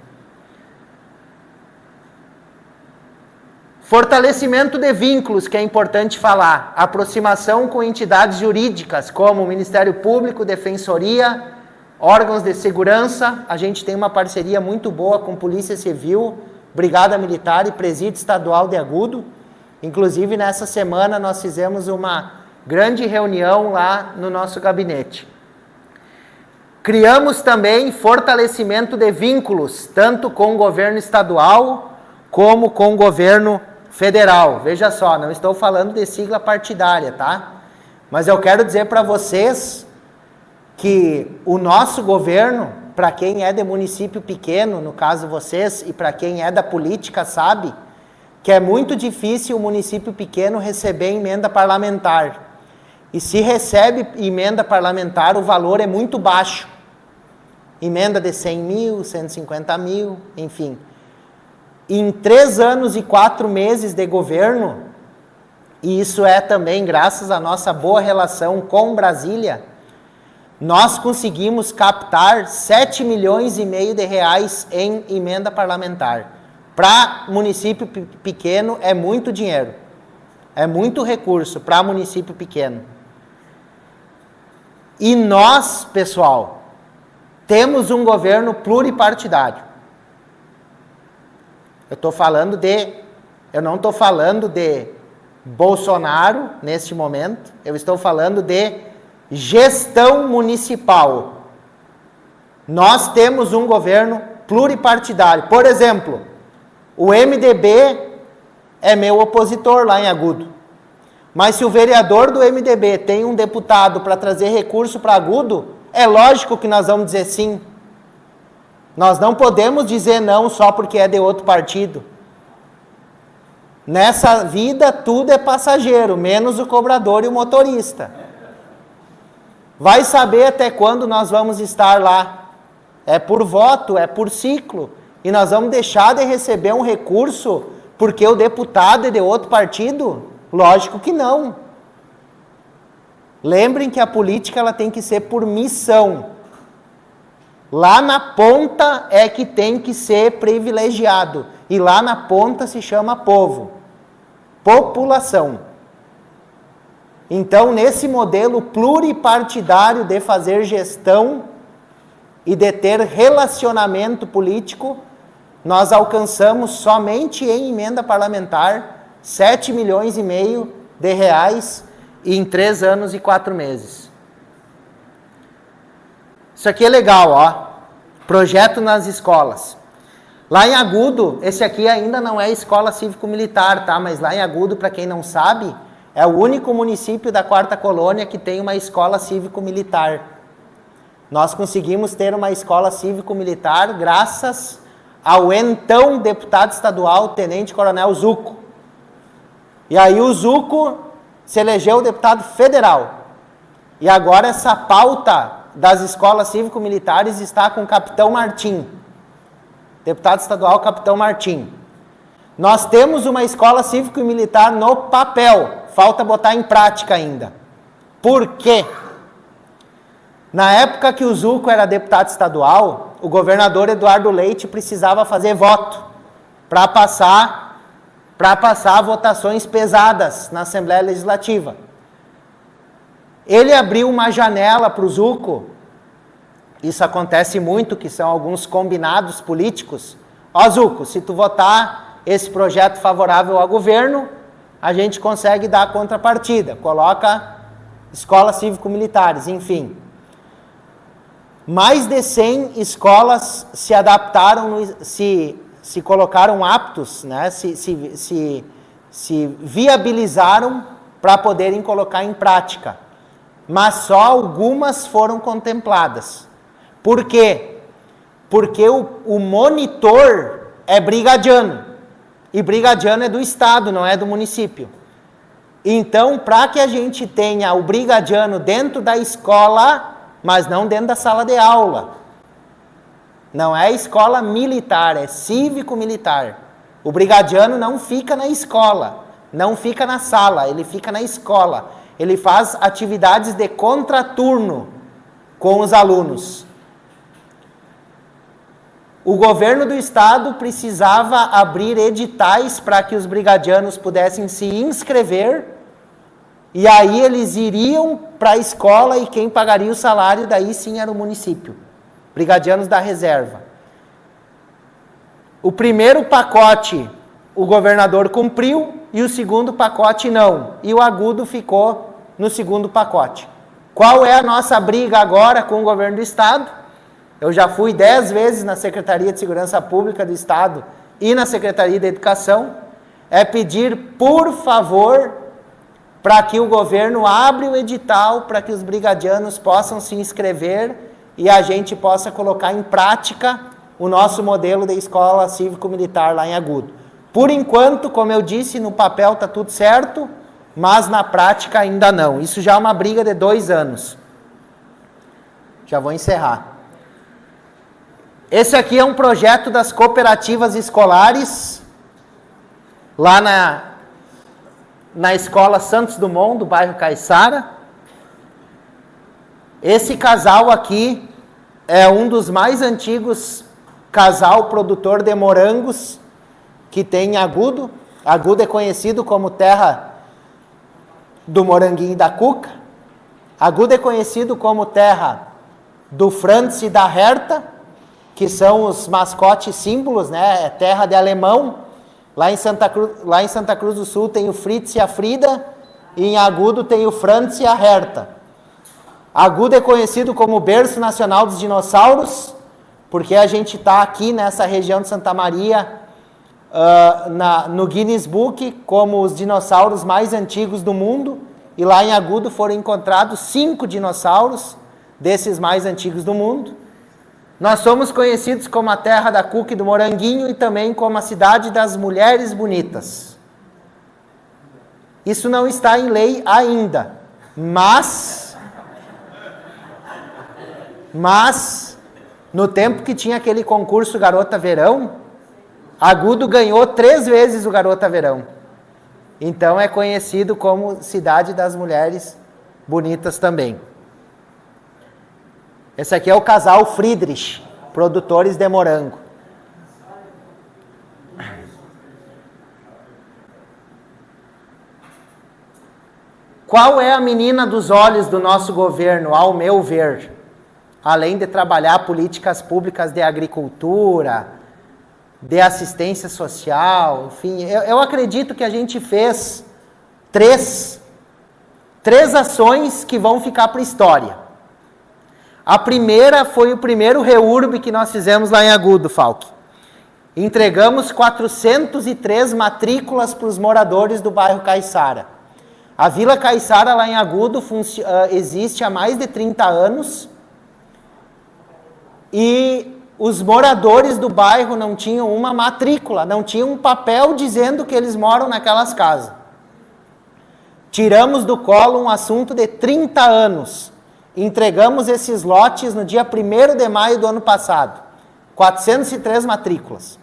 Fortalecimento de vínculos, que é importante falar. Aproximação com entidades jurídicas, como o Ministério Público, Defensoria, órgãos de segurança. A gente tem uma parceria muito boa com Polícia Civil, Brigada Militar e Presídio Estadual de Agudo. Inclusive, nessa semana, nós fizemos uma grande reunião lá no nosso gabinete. Criamos também fortalecimento de vínculos, tanto com o governo estadual, como com o governo federal. Veja só, não estou falando de sigla partidária, tá? Mas eu quero dizer para vocês que o nosso governo, para quem é de município pequeno, no caso vocês, e para quem é da política sabe, que é muito difícil o município pequeno receber emenda parlamentar. E se recebe emenda parlamentar, o valor é muito baixo. Emenda de 100 mil, 150 mil, enfim. Em 3 anos e 4 meses de governo, e isso é também graças à nossa boa relação com Brasília, nós conseguimos captar 7 milhões e meio de reais em emenda parlamentar. Para município pequeno é muito dinheiro, é muito recurso para município pequeno. E nós, pessoal, temos um governo pluripartidário. Eu não estou falando de Bolsonaro neste momento, eu estou falando de gestão municipal. Nós temos um governo pluripartidário. Por exemplo, o MDB é meu opositor lá em Agudo. Mas se o vereador do MDB tem um deputado para trazer recurso para Agudo, é lógico que nós vamos dizer sim. Nós não podemos dizer não só porque é de outro partido. Nessa vida tudo é passageiro, menos o cobrador e o motorista. Vai saber até quando nós vamos estar lá. É por voto, é por ciclo. E nós vamos deixar de receber um recurso porque o deputado é de outro partido? Lógico que não. Lembrem que a política ela tem que ser por missão. Lá na ponta é que tem que ser privilegiado. E lá na ponta se chama povo. População. Então, nesse modelo pluripartidário de fazer gestão e de ter relacionamento político, nós alcançamos somente em emenda parlamentar 7 milhões e meio de reais em 3 anos e 4 meses. Isso aqui é legal, ó. Projeto nas escolas. Lá em Agudo, esse aqui ainda não é escola cívico-militar, tá? Mas lá em Agudo, para quem não sabe, é o único município da 4ª Colônia que tem uma escola cívico-militar. Nós conseguimos ter uma escola cívico-militar graças ao então deputado estadual, Tenente Coronel Zuco. E aí o Zuco se elegeu deputado federal. E agora essa pauta das escolas cívico-militares está com o Capitão Martim. Deputado estadual Capitão Martim. Nós temos uma escola cívico e militar no papel, falta botar em prática ainda. Por quê? Na época que o Zuco era deputado estadual, o governador Eduardo Leite precisava fazer voto para passar votações pesadas na Assembleia Legislativa. Ele abriu uma janela para o Zuco, isso acontece muito, que são alguns combinados políticos. Ó Zuco, se tu votar esse projeto favorável ao governo, a gente consegue dar a contrapartida, coloca escolas cívico-militares, enfim. Mais de 100 escolas se adaptaram, se colocaram aptos, né? se viabilizaram para poderem colocar em prática. Mas só algumas foram contempladas. Por quê? Porque o monitor é brigadiano. E brigadiano é do estado, não é do município. Então, para que a gente tenha o brigadiano dentro da escola, mas não dentro da sala de aula. Não é escola militar, é cívico-militar. O brigadiano não fica na escola, não fica na sala, ele fica na escola. Ele faz atividades de contraturno com os alunos. o governo do estado precisava abrir editais para que os brigadianos pudessem se inscrever, e aí eles iriam para a escola e quem pagaria o salário daí sim era o município, brigadianos da reserva. O primeiro pacote o governador cumpriu e o segundo pacote não, e o Agudo ficou no segundo pacote. Qual é a nossa briga agora com o governo do estado? Eu já fui 10 vezes na Secretaria de Segurança Pública do Estado e na Secretaria de Educação, é pedir, por favor, para que o governo abra o edital para que os brigadianos possam se inscrever e a gente possa colocar em prática o nosso modelo de escola cívico-militar lá em Agudo. Por enquanto, como eu disse, no papel está tudo certo, mas na prática ainda não. Isso já é uma briga de 2 anos. Já vou encerrar. Esse aqui é um projeto das cooperativas escolares, lá na escola Santos Dumont, do bairro Caiçara. Esse casal aqui é um dos mais antigos casal produtor de morangos que tem em Agudo. Agudo é conhecido como terra do moranguinho e da cuca. Agudo é conhecido como terra do Franz e da Herta, que são os mascotes símbolos, né? É terra de alemão. Lá em Santa Cruz do Sul tem o Fritz e a Frida, e em Agudo tem o Franz e a Herta. Agudo é conhecido como berço nacional dos dinossauros, porque a gente está aqui nessa região de Santa Maria, no Guinness Book, como os dinossauros mais antigos do mundo, e lá em Agudo foram encontrados 5 dinossauros desses mais antigos do mundo. Nós somos conhecidos como a terra da cuca e do moranguinho e também como a cidade das mulheres bonitas. Isso não está em lei ainda, mas no tempo que tinha aquele concurso Garota Verão, Agudo ganhou 3 vezes o Garota Verão. Então é conhecido como cidade das mulheres bonitas também. Esse aqui é o casal Friedrich, produtores de morango. Qual é a menina dos olhos do nosso governo, ao meu ver? Além de trabalhar políticas públicas de agricultura, de assistência social, enfim, eu acredito que a gente fez três ações que vão ficar para a história. A primeira foi o primeiro REURB que nós fizemos lá em Agudo, Falck. Entregamos 403 matrículas para os moradores do bairro Caiçara. A Vila Caiçara lá em Agudo existe há mais de 30 anos e os moradores do bairro não tinham uma matrícula, não tinham um papel dizendo que eles moram naquelas casas. Tiramos do colo um assunto de 30 anos. Entregamos esses lotes no dia 1º de maio do ano passado. 403 matrículas.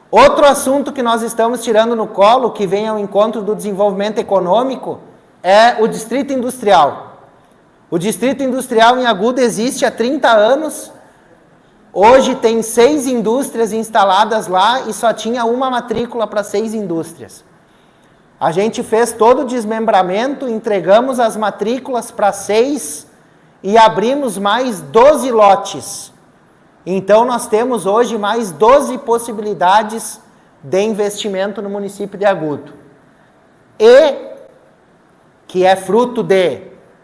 Outro assunto que nós estamos tirando no colo, que vem ao encontro do desenvolvimento econômico, é o Distrito Industrial. O Distrito Industrial em Agudo existe há 30 anos. Hoje tem 6 indústrias instaladas lá e só tinha uma matrícula para 6 indústrias. A gente fez todo o desmembramento, entregamos as matrículas para 6 e abrimos mais 12 lotes. Então nós temos hoje mais 12 possibilidades de investimento no município de Agudo. E que é fruto de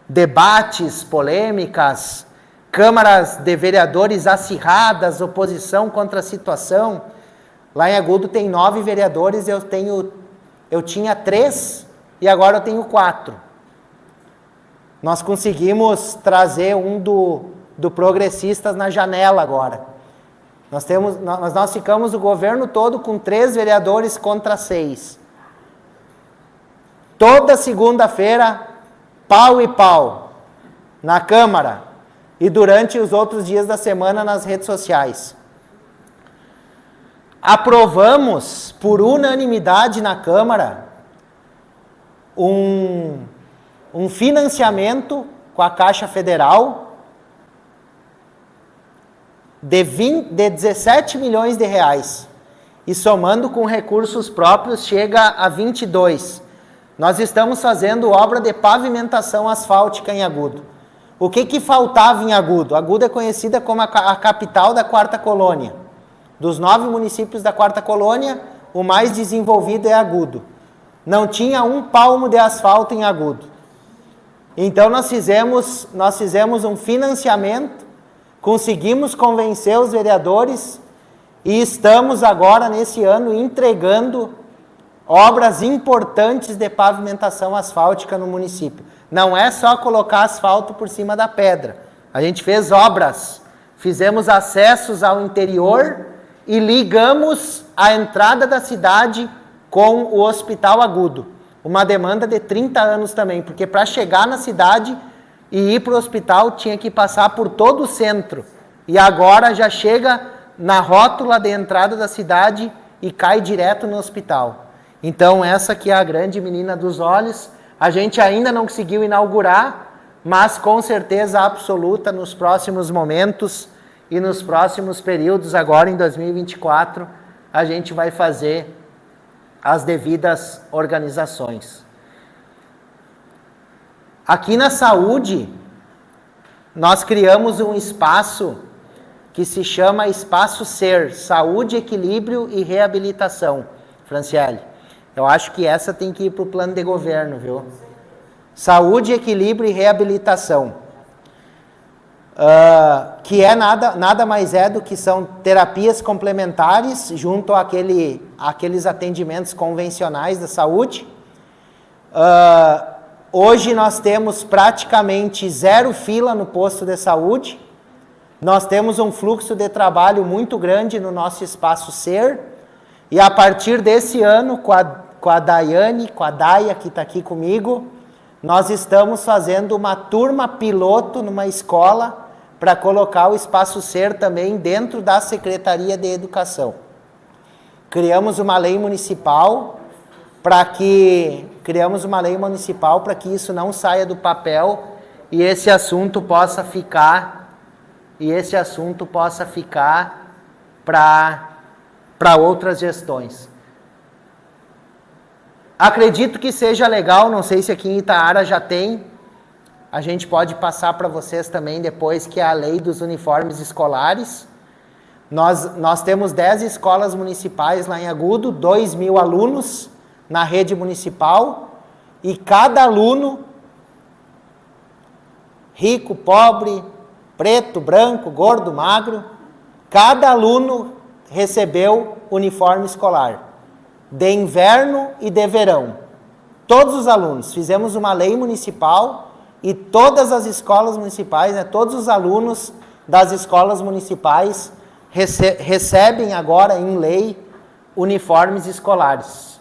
debates, polêmicas, câmaras de vereadores acirradas, oposição contra a situação. Lá em Agudo tem 9 vereadores, eu tinha 3 e agora eu tenho 4. Nós conseguimos trazer um do Progressistas na janela agora. Nós ficamos o governo todo com 3 vereadores contra 6. Toda segunda-feira, pau e pau, na Câmara e durante os outros dias da semana nas redes sociais. Aprovamos por unanimidade na Câmara um financiamento com a Caixa Federal de 17 milhões de reais. E somando com recursos próprios, chega a 22. Nós estamos fazendo obra de pavimentação asfáltica em Agudo. O que faltava em Agudo? Agudo é conhecida como a capital da Quarta Colônia. Dos 9 municípios da Quarta Colônia, o mais desenvolvido é Agudo. Não tinha um palmo de asfalto em Agudo. Então nós fizemos um financiamento, conseguimos convencer os vereadores e estamos agora, nesse ano, entregando obras importantes de pavimentação asfáltica no município. Não é só colocar asfalto por cima da pedra. A gente fez obras, fizemos acessos ao interior e ligamos a entrada da cidade com o Hospital Agudo. Uma demanda de 30 anos também, porque para chegar na cidade e ir para o hospital tinha que passar por todo o centro. E agora já chega na rótula de entrada da cidade e cai direto no hospital. Então essa aqui é a grande menina dos olhos. A gente ainda não conseguiu inaugurar, mas com certeza absoluta nos próximos momentos e nos próximos períodos, agora em 2024, a gente vai fazer as devidas organizações. Aqui na saúde, nós criamos um espaço que se chama Espaço Ser, Saúde, Equilíbrio e Reabilitação. Franciele, eu acho que essa tem que ir para o plano de governo, viu? Saúde, Equilíbrio e Reabilitação. Que é nada mais é do que são terapias complementares junto àqueles atendimentos convencionais da saúde. Hoje nós temos praticamente 0 fila no posto de saúde. Nós temos um fluxo de trabalho muito grande no nosso Espaço Ser. E a partir desse ano, com a Daiane, com a Daia, que está aqui comigo, nós estamos fazendo uma turma piloto numa escola para colocar o Espaço Ser também dentro da Secretaria de Educação. Criamos uma lei municipal para que isso não saia do papel e esse assunto possa ficar para outras gestões. Acredito que seja legal, não sei se aqui em Itaara já tem, a gente pode passar para vocês também depois, que é a lei dos uniformes escolares. Nós temos 10 escolas municipais lá em Agudo, 2.000 alunos na rede municipal, e cada aluno, rico, pobre, preto, branco, gordo, magro, cada aluno recebeu uniforme escolar, de inverno e de verão. Todos os alunos. Fizemos uma lei municipal e todas as escolas municipais, todos os alunos das escolas municipais recebem agora em lei uniformes escolares.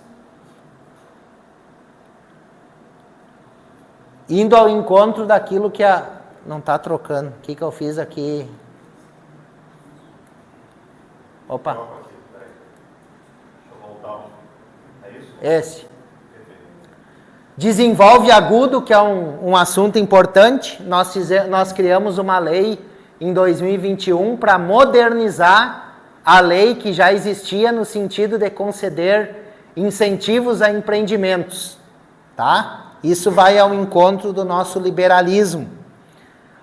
Indo ao encontro daquilo que a... Não está trocando. O que eu fiz aqui? Opa. Esse. Desenvolve Agudo, que é um assunto importante. Nós criamos uma lei em 2021 para modernizar a lei que já existia no sentido de conceder incentivos a empreendimentos. Tá? Isso vai ao encontro do nosso liberalismo.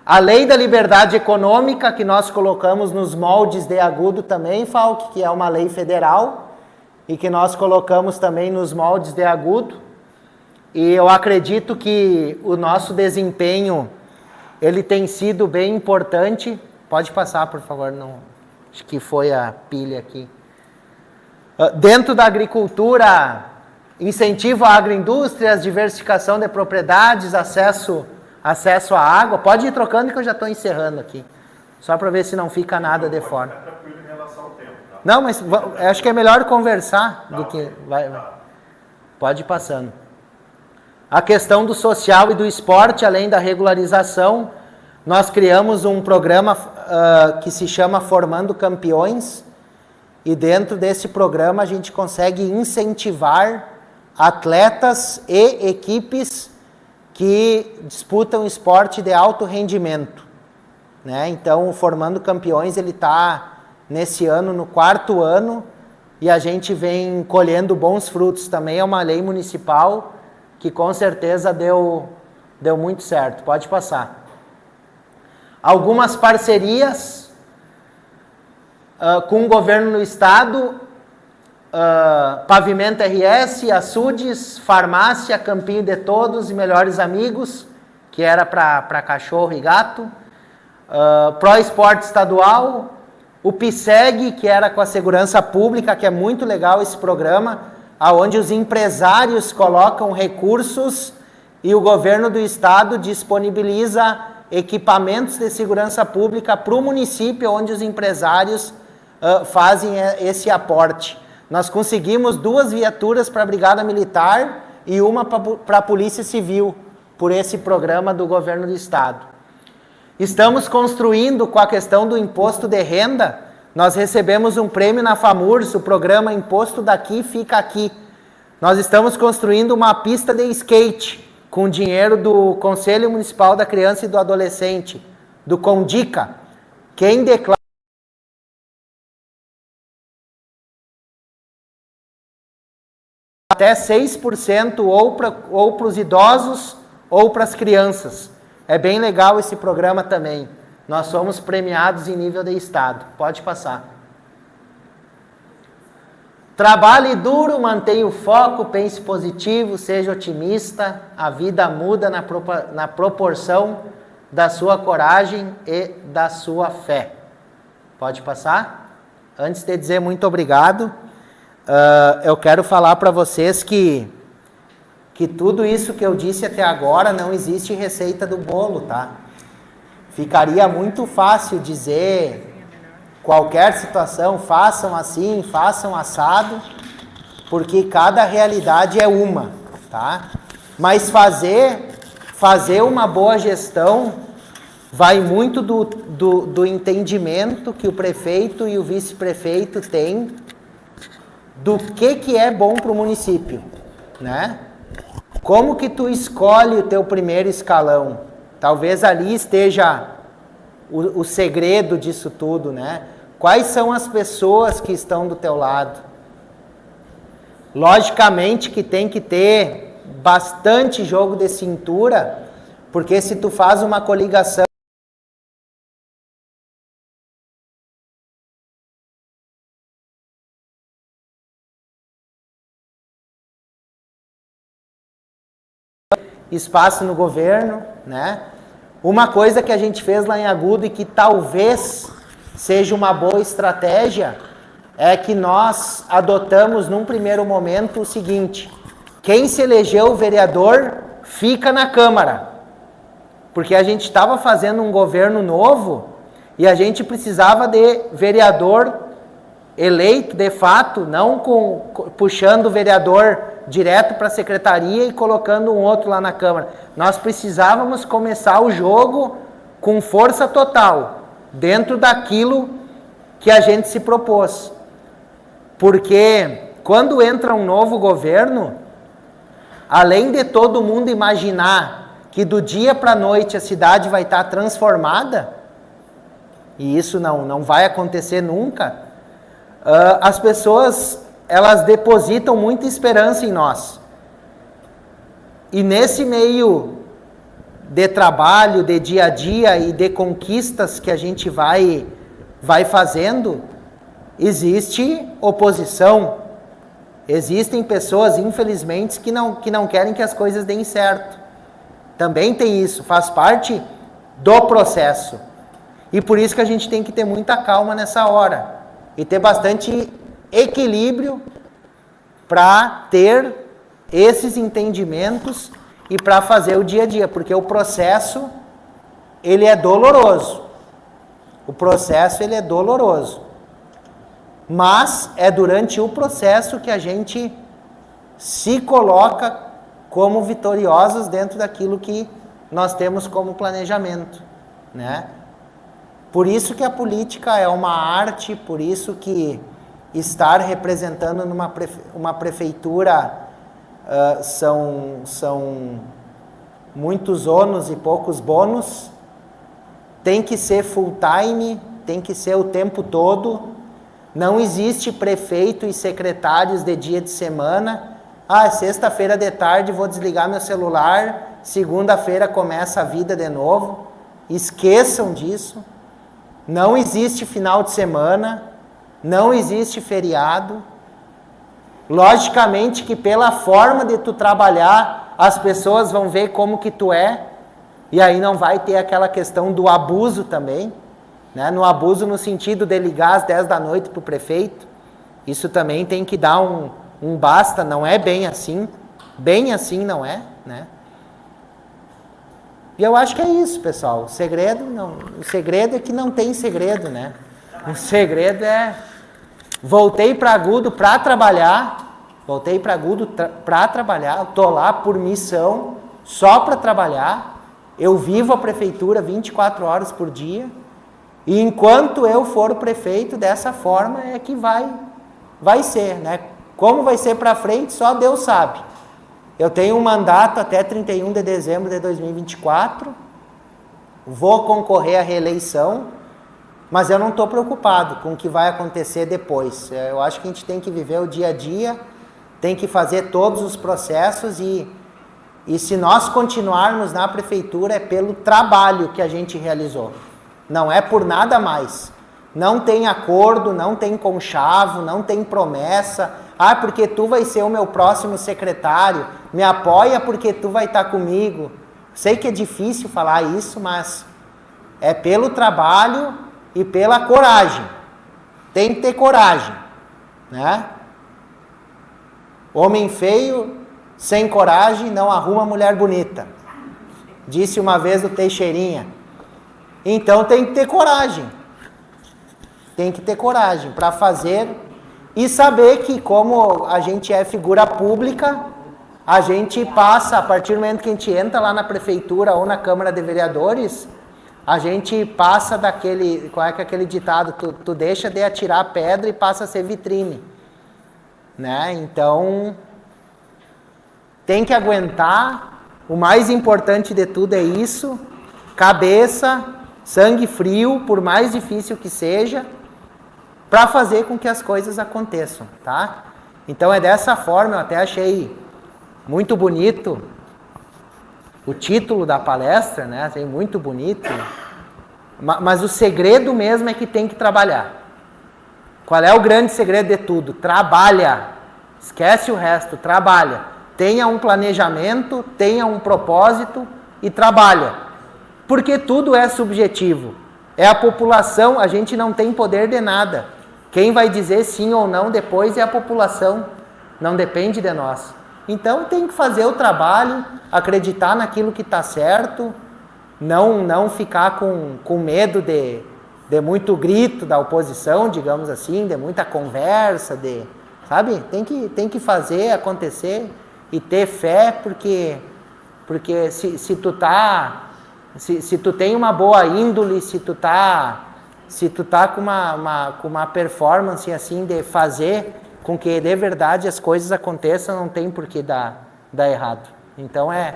A lei da liberdade econômica, que nós colocamos nos moldes de Agudo também, Falk, que é uma lei federal, e que nós colocamos também nos moldes de Agudo. E eu acredito que o nosso desempenho, ele tem sido bem importante. Pode passar, por favor, não. Acho que foi a pilha aqui. Dentro da agricultura, incentivo à agroindústria, diversificação de propriedades, acesso à água. Pode ir trocando que eu já estou encerrando aqui. Só para ver se não fica nada de fora. Não, mas acho que é melhor conversar do que... Pode ir passando. A questão do social e do esporte, além da regularização, nós criamos um programa que se chama Formando Campeões, e dentro desse programa a gente consegue incentivar atletas e equipes que disputam esporte de alto rendimento. né? Então, Formando Campeões, ele está nesse ano, no 4º ano, e a gente vem colhendo bons frutos. Também é uma lei municipal que com certeza deu muito certo. Pode passar. Algumas parcerias com o governo do estado, Pavimento RS, Açudes, Farmácia, Campinho de Todos e Melhores Amigos, que era para cachorro e gato, Pro Esporte Estadual, o PSEG, que era com a segurança pública, que é muito legal esse programa, onde os empresários colocam recursos e o governo do estado disponibiliza equipamentos de segurança pública para o município, onde os empresários fazem esse aporte. Nós conseguimos 2 viaturas para a Brigada Militar e uma para a Polícia Civil, por esse programa do governo do estado. Estamos construindo com a questão do imposto de renda, nós recebemos um prêmio na FAMURS, o programa Imposto Daqui Fica Aqui. Nós estamos construindo uma pista de skate com dinheiro do Conselho Municipal da Criança e do Adolescente, do CONDICA. Quem declara até 6% ou para os idosos ou para as crianças. É bem legal esse programa também. Nós somos premiados em nível de estado. Pode passar. Trabalhe duro, mantenha o foco, pense positivo, seja otimista. A vida muda na proporção da sua coragem e da sua fé. Pode passar? Antes de dizer muito obrigado, eu quero falar para vocês que tudo isso que eu disse até agora não existe receita do bolo, tá? Ficaria muito fácil dizer qualquer situação, façam assim, façam assado, porque cada realidade é uma, tá? Mas fazer uma boa gestão vai muito do entendimento que o prefeito e o vice-prefeito têm do que é bom para o município, né? Como que tu escolhe o teu primeiro escalão? Talvez ali esteja o segredo disso tudo, né? Quais são as pessoas que estão do teu lado? Logicamente que tem que ter bastante jogo de cintura, porque se tu faz uma coligação espaço no governo, né? Uma coisa que a gente fez lá em Agudo e que talvez seja uma boa estratégia é que nós adotamos num primeiro momento o seguinte: quem se elegeu vereador fica na Câmara, porque a gente estava fazendo um governo novo e a gente precisava de vereador eleito de fato, não puxando o vereador direto para a secretaria e colocando um outro lá na Câmara. Nós precisávamos começar o jogo com força total, dentro daquilo que a gente se propôs. Porque quando entra um novo governo, além de todo mundo imaginar que do dia para a noite a cidade vai estar transformada, e isso não vai acontecer nunca, as pessoas elas depositam muita esperança em nós. E nesse meio de trabalho, de dia a dia e de conquistas que a gente vai fazendo, existe oposição. Existem pessoas, infelizmente, que não querem que as coisas deem certo. Também tem isso, faz parte do processo. E por isso que a gente tem que ter muita calma nessa hora. E ter bastante equilíbrio para ter esses entendimentos e para fazer o dia a dia, porque o processo ele é doloroso. O processo ele é doloroso. Mas é durante o processo que a gente se coloca como vitoriosos dentro daquilo que nós temos como planejamento, né? Por isso que a política é uma arte, por isso que estar representando uma prefeitura são muitos ônus e poucos bônus. tem que ser full time, tem que ser o tempo todo. Não existe prefeito e secretários de dia de semana. Sexta-feira de tarde vou desligar meu celular, segunda-feira começa a vida de novo. Esqueçam disso. Não existe final de semana, não existe feriado. Logicamente que pela forma de tu trabalhar, as pessoas vão ver como que tu é, e aí não vai ter aquela questão do abuso também, né? No abuso no sentido de ligar às 10 da noite para o prefeito. Isso também tem que dar um basta, não é bem assim não é, né? E eu acho que é isso, pessoal. O segredo é que não tem segredo, né? O segredo é... Voltei para Agudo para trabalhar, estou lá por missão, só para trabalhar. Eu vivo a prefeitura 24 horas por dia, e enquanto eu for o prefeito, dessa forma é que vai ser, né? Como vai ser para frente, só Deus sabe. Eu tenho um mandato até 31 de dezembro de 2024, vou concorrer à reeleição, mas eu não estou preocupado com o que vai acontecer depois. Eu acho que a gente tem que viver o dia a dia, tem que fazer todos os processos e se nós continuarmos na prefeitura é pelo trabalho que a gente realizou. Não é por nada mais. Não tem acordo, não tem conchavo, não tem promessa. Porque tu vai ser o meu próximo secretário, me apoia porque tu vai estar comigo. Sei que é difícil falar isso, mas é pelo trabalho e pela coragem. Tem que ter coragem, né? Homem feio, sem coragem, não arruma mulher bonita. Disse uma vez o Teixeirinha. Então tem que ter coragem. Tem que ter coragem para fazer e saber que como a gente é figura pública, a gente passa, a partir do momento que a gente entra lá na prefeitura ou na Câmara de Vereadores, a gente passa daquele, qual é que é aquele ditado, tu deixa de atirar pedra e passa a ser vitrine, né? Então, tem que aguentar, o mais importante de tudo é isso, cabeça, sangue frio, por mais difícil que seja, para fazer com que as coisas aconteçam, tá? Então é dessa forma, eu até achei muito bonito o título da palestra, né? Achei muito bonito, mas o segredo mesmo é que tem que trabalhar. Qual é o grande segredo de tudo? Trabalha, esquece o resto, trabalha. Tenha um planejamento, tenha um propósito e trabalha, porque tudo é subjetivo. É a população, a gente não tem poder de nada. Quem vai dizer sim ou não depois é a população, não depende de nós. Então tem que fazer o trabalho, acreditar naquilo que está certo, não ficar com medo de muito grito da oposição, digamos assim, de muita conversa, sabe? Tem que fazer acontecer e ter fé, porque se tu tem uma boa índole, se tu tá com uma performance assim de fazer com que de verdade as coisas aconteçam, não tem por que dar errado. Então é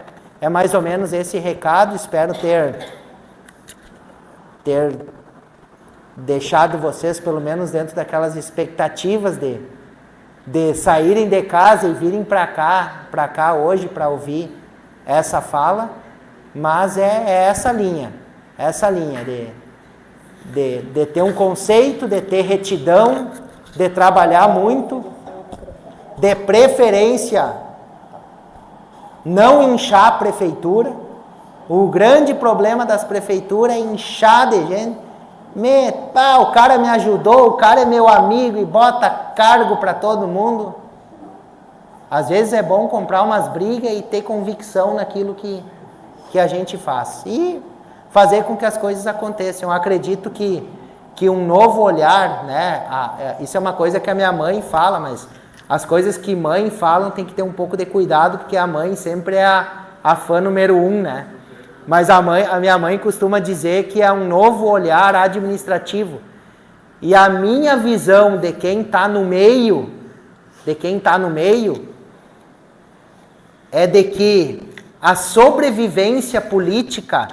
mais ou menos esse recado, espero ter deixado vocês pelo menos dentro daquelas expectativas de saírem de casa e virem para cá hoje para ouvir essa fala, mas é essa linha de ter um conceito, de ter retidão, de trabalhar muito, de preferência não inchar a prefeitura. O grande problema das prefeituras é inchar de gente. O cara me ajudou, o cara é meu amigo e bota cargo para todo mundo. Às vezes é bom comprar umas brigas e ter convicção naquilo que a gente faz. E fazer com que as coisas aconteçam. Eu acredito que um novo olhar, né? Isso é uma coisa que a minha mãe fala, mas as coisas que mãe falam tem que ter um pouco de cuidado, porque a mãe sempre é a fã número 1, né? Mas a minha mãe costuma dizer que é um novo olhar administrativo. E a minha visão de quem está no meio, é de que a sobrevivência política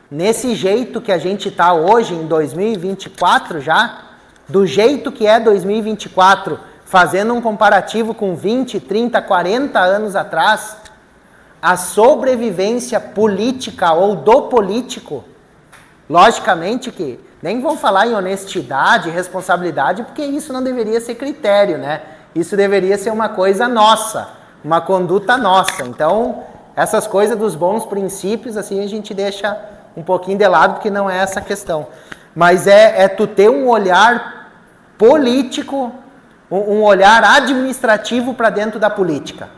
nesse jeito que a gente está hoje, em 2024 já, do jeito que é 2024, fazendo um comparativo com 20, 30, 40 anos atrás, a sobrevivência política ou do político, logicamente que nem vão falar em honestidade, responsabilidade, porque isso não deveria ser critério, né? Isso deveria ser uma coisa nossa, uma conduta nossa. Então, essas coisas dos bons princípios, assim, a gente deixa um pouquinho de lado, porque não é essa a questão. Mas é tu ter um olhar político, um olhar administrativo para dentro da política.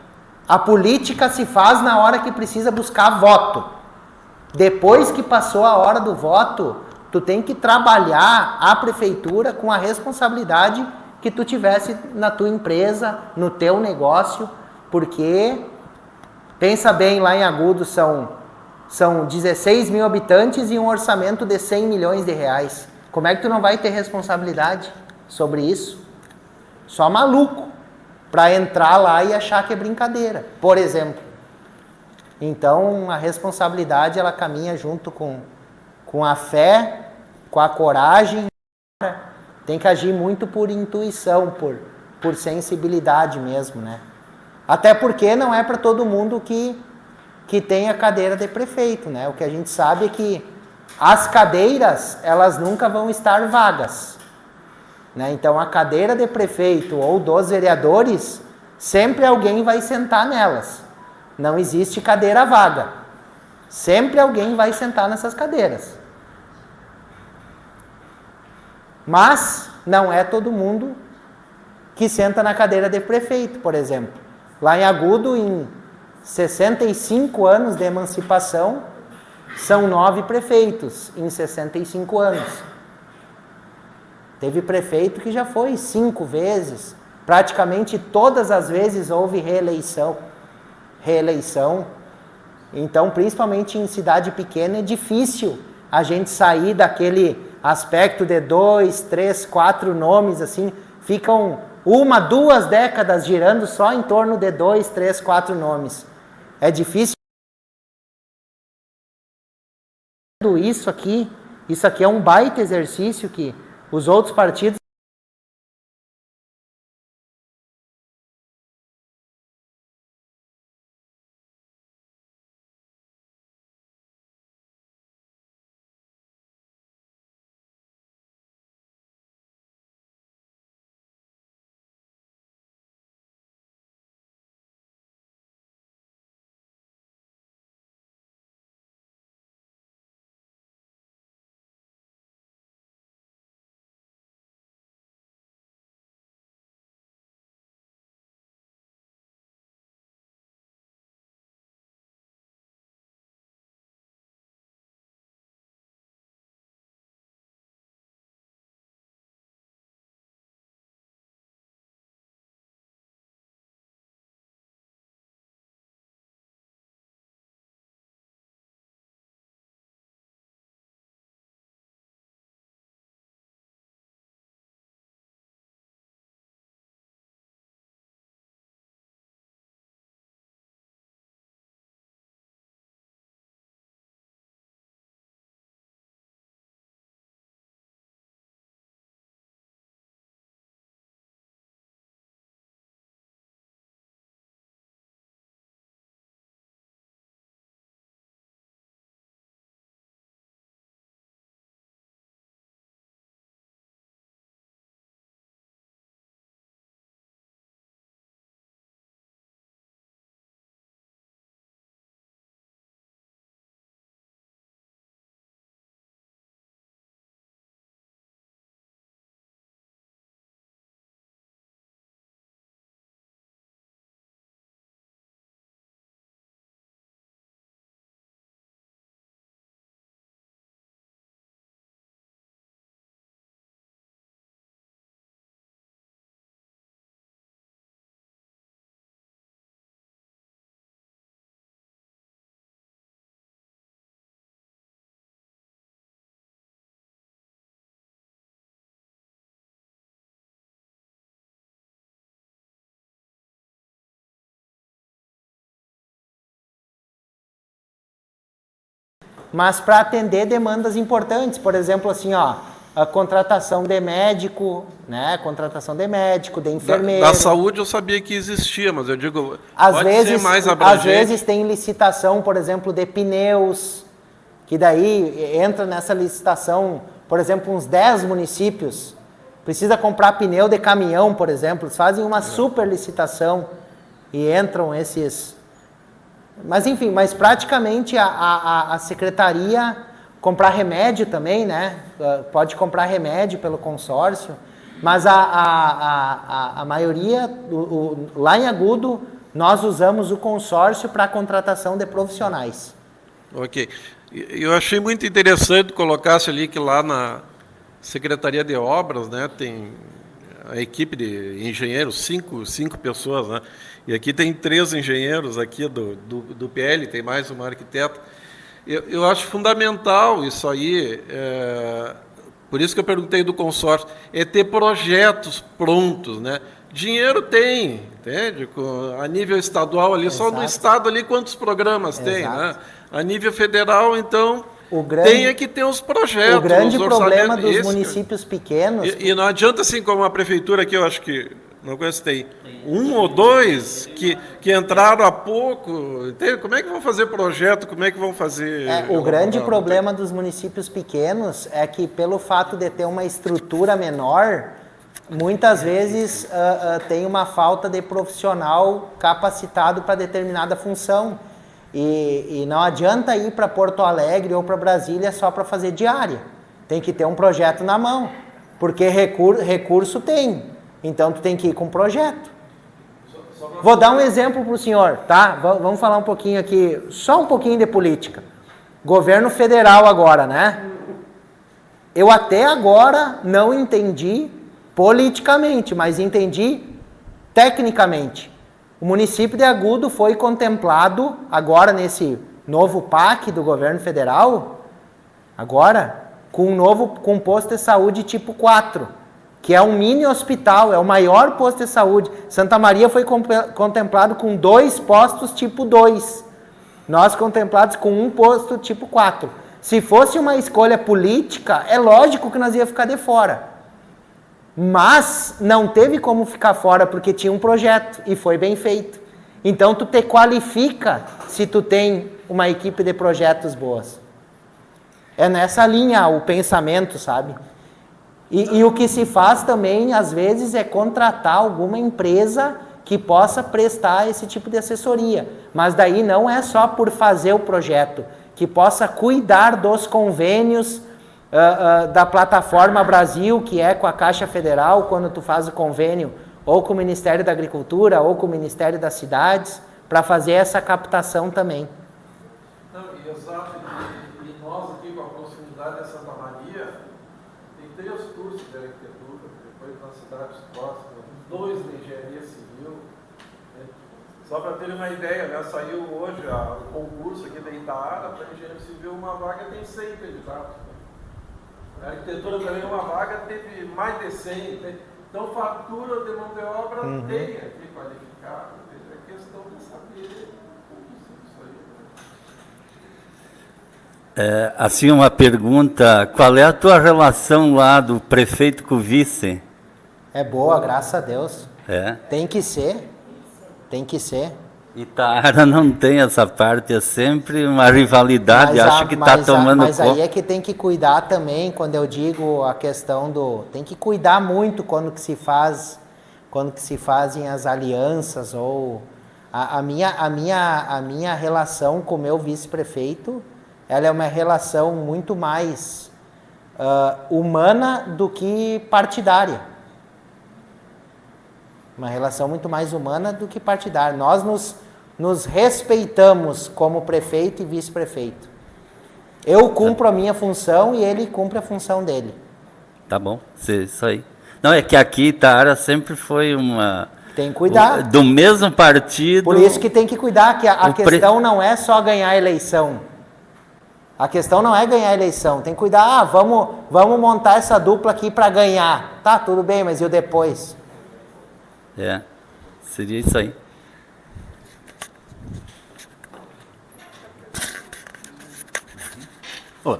A política se faz na hora que precisa buscar voto. Depois que passou a hora do voto, tu tem que trabalhar a prefeitura com a responsabilidade que tu tivesse na tua empresa, no teu negócio, porque, pensa bem, lá em Agudo são 16 mil habitantes e um orçamento de 100 milhões de reais. Como é que tu não vai ter responsabilidade sobre isso? Só maluco para entrar lá e achar que é brincadeira, por exemplo. Então, a responsabilidade, ela caminha junto com a fé, com a coragem. Tem que agir muito por intuição, por sensibilidade mesmo, né? Até porque não é para todo mundo que tem a cadeira de prefeito, né? O que a gente sabe é que as cadeiras, elas nunca vão estar vagas, né? Então, a cadeira de prefeito ou dos vereadores, sempre alguém vai sentar nelas. Não existe cadeira vaga. Sempre alguém vai sentar nessas cadeiras. Mas não é todo mundo que senta na cadeira de prefeito, por exemplo. Lá em Agudo, em 65 anos de emancipação, são 9 prefeitos em 65 anos. Teve prefeito que já foi 5 vezes. Praticamente todas as vezes houve reeleição. Então, principalmente em cidade pequena, é difícil a gente sair daquele aspecto de 2, 3, 4 nomes, assim, ficam 1, 2 décadas girando só em torno de 2, 3, 4 nomes. É difícil. Isso aqui é um baita exercício que os outros partidos mas para atender demandas importantes, por exemplo, assim, ó, a contratação de médico, né? Contratação de médico, de enfermeiro. Da saúde eu sabia que existia, mas eu digo, Às pode vezes, ser mais às abrangente. vezes tem licitação, por exemplo, de pneus, que daí entra nessa licitação, por exemplo, uns 10 municípios, precisa comprar pneu de caminhão, por exemplo, eles fazem uma super licitação e entram esses... Mas enfim, mas praticamente a secretaria comprar remédio também, né? Pode comprar remédio pelo consórcio, mas a maioria, lá em Agudo, nós usamos o consórcio para a contratação de profissionais. Ok. Eu achei muito interessante colocasse ali que lá na Secretaria de Obras, né, tem a equipe de engenheiros, cinco pessoas, né? E aqui tem 3 engenheiros aqui do PL, tem mais uma arquiteta. Eu acho fundamental isso aí, por isso que eu perguntei do consórcio, é ter projetos prontos, né? Dinheiro tem, entende? A nível estadual ali, só no estado ali quantos programas tem, né? A nível federal, então, tem que ter os projetos. O grande os problema dos esse, municípios pequenos... E não adianta assim como a prefeitura aqui, eu acho que, não conheço, tem 1 ou 2 que entraram há pouco, entende? Como é que vão fazer projeto, como é que vão fazer... o grande problema dos municípios pequenos é que pelo fato de ter uma estrutura menor, muitas vezes tem uma falta de profissional capacitado para determinada função. E não adianta ir para Porto Alegre ou para Brasília só para fazer diária. Tem que ter um projeto na mão, porque recurso tem. Então, tu tem que ir com projeto. Vou dar um exemplo para o senhor, tá? Vamos falar um pouquinho aqui, só um pouquinho de política. Governo federal agora, né? Eu até agora não entendi politicamente, mas entendi tecnicamente. O município de Agudo foi contemplado agora nesse novo PAC do governo federal, agora, com um posto de saúde tipo 4, que é um mini hospital, é o maior posto de saúde. Santa Maria foi contemplado com 2 postos tipo 2. Nós contemplados com um posto tipo 4. Se fosse uma escolha política, é lógico que nós ia ficar de fora. Mas não teve como ficar fora porque tinha um projeto e foi bem feito. Então tu te qualifica se tu tem uma equipe de projetos boas. É nessa linha o pensamento, sabe? E o que se faz também, às vezes, é contratar alguma empresa que possa prestar esse tipo de assessoria. Mas daí não é só por fazer o projeto, que possa cuidar dos convênios da plataforma Brasil, que é com a Caixa Federal, quando tu faz o convênio ou com o Ministério da Agricultura ou com o Ministério das Cidades, para fazer essa captação também. Não, e exato, e nós aqui com a proximidade de Santa Maria, tem 3 cursos de arquitetura, depois nas cidades próximas, 2 de engenharia civil. Né? Só para ter uma ideia, né? Saiu hoje o concurso aqui da Itaara para engenharia civil, uma vaga tem 100 candidatos. A arquitetura também, uma vaga teve mais de 100. Então, fatura de mão de obra tem aqui qualificado. É questão de saber isso aí. Assim, uma pergunta. Qual é a tua relação lá do prefeito com o vice? É boa, graças a Deus. Tem que ser. Tem que ser. Itaara não tem essa parte, é sempre uma rivalidade, acho que está tomando Mas conta. aí é que tem que cuidar também, quando eu digo a questão do... Tem que cuidar muito quando que se fazem as alianças, ou... A minha relação com o meu vice-prefeito, ela é uma relação muito mais humana do que partidária. Uma relação muito mais humana do que partidária. Nós nos respeitamos como prefeito e vice-prefeito. Eu cumpro a minha função e ele cumpre a função dele. Tá bom, isso aí. Não, é que aqui Itaara sempre foi uma... Tem que cuidar. Do mesmo partido... Por isso que tem que cuidar, que a questão não é só ganhar a eleição. A questão não é ganhar a eleição. Tem que cuidar, vamos montar essa dupla aqui para ganhar. Tá, tudo bem, mas e o depois? Seria isso aí. Ó,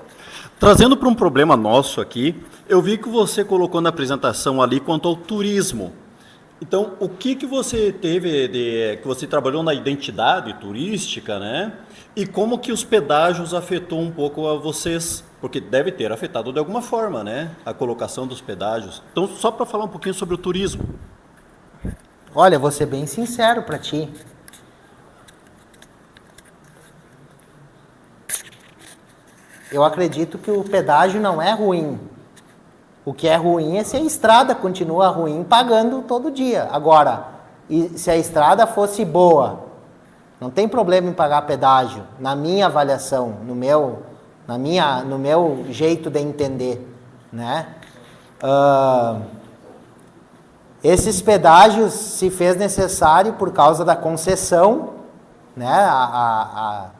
trazendo para um problema nosso aqui, eu vi que você colocou na apresentação ali quanto ao turismo. Então, o que você teve que você trabalhou na identidade turística, né? E como que os pedágios afetou um pouco a vocês? Porque deve ter afetado de alguma forma, né? A colocação dos pedágios. Então, só para falar um pouquinho sobre o turismo. Olha, vou ser bem sincero para ti. Eu acredito que o pedágio não é ruim. O que é ruim é se a estrada continua ruim pagando todo dia. Agora, e se a estrada fosse boa, não tem problema em pagar pedágio, na minha avaliação, no meu jeito de entender, né? Esses pedágios se fez necessário por causa da concessão, né?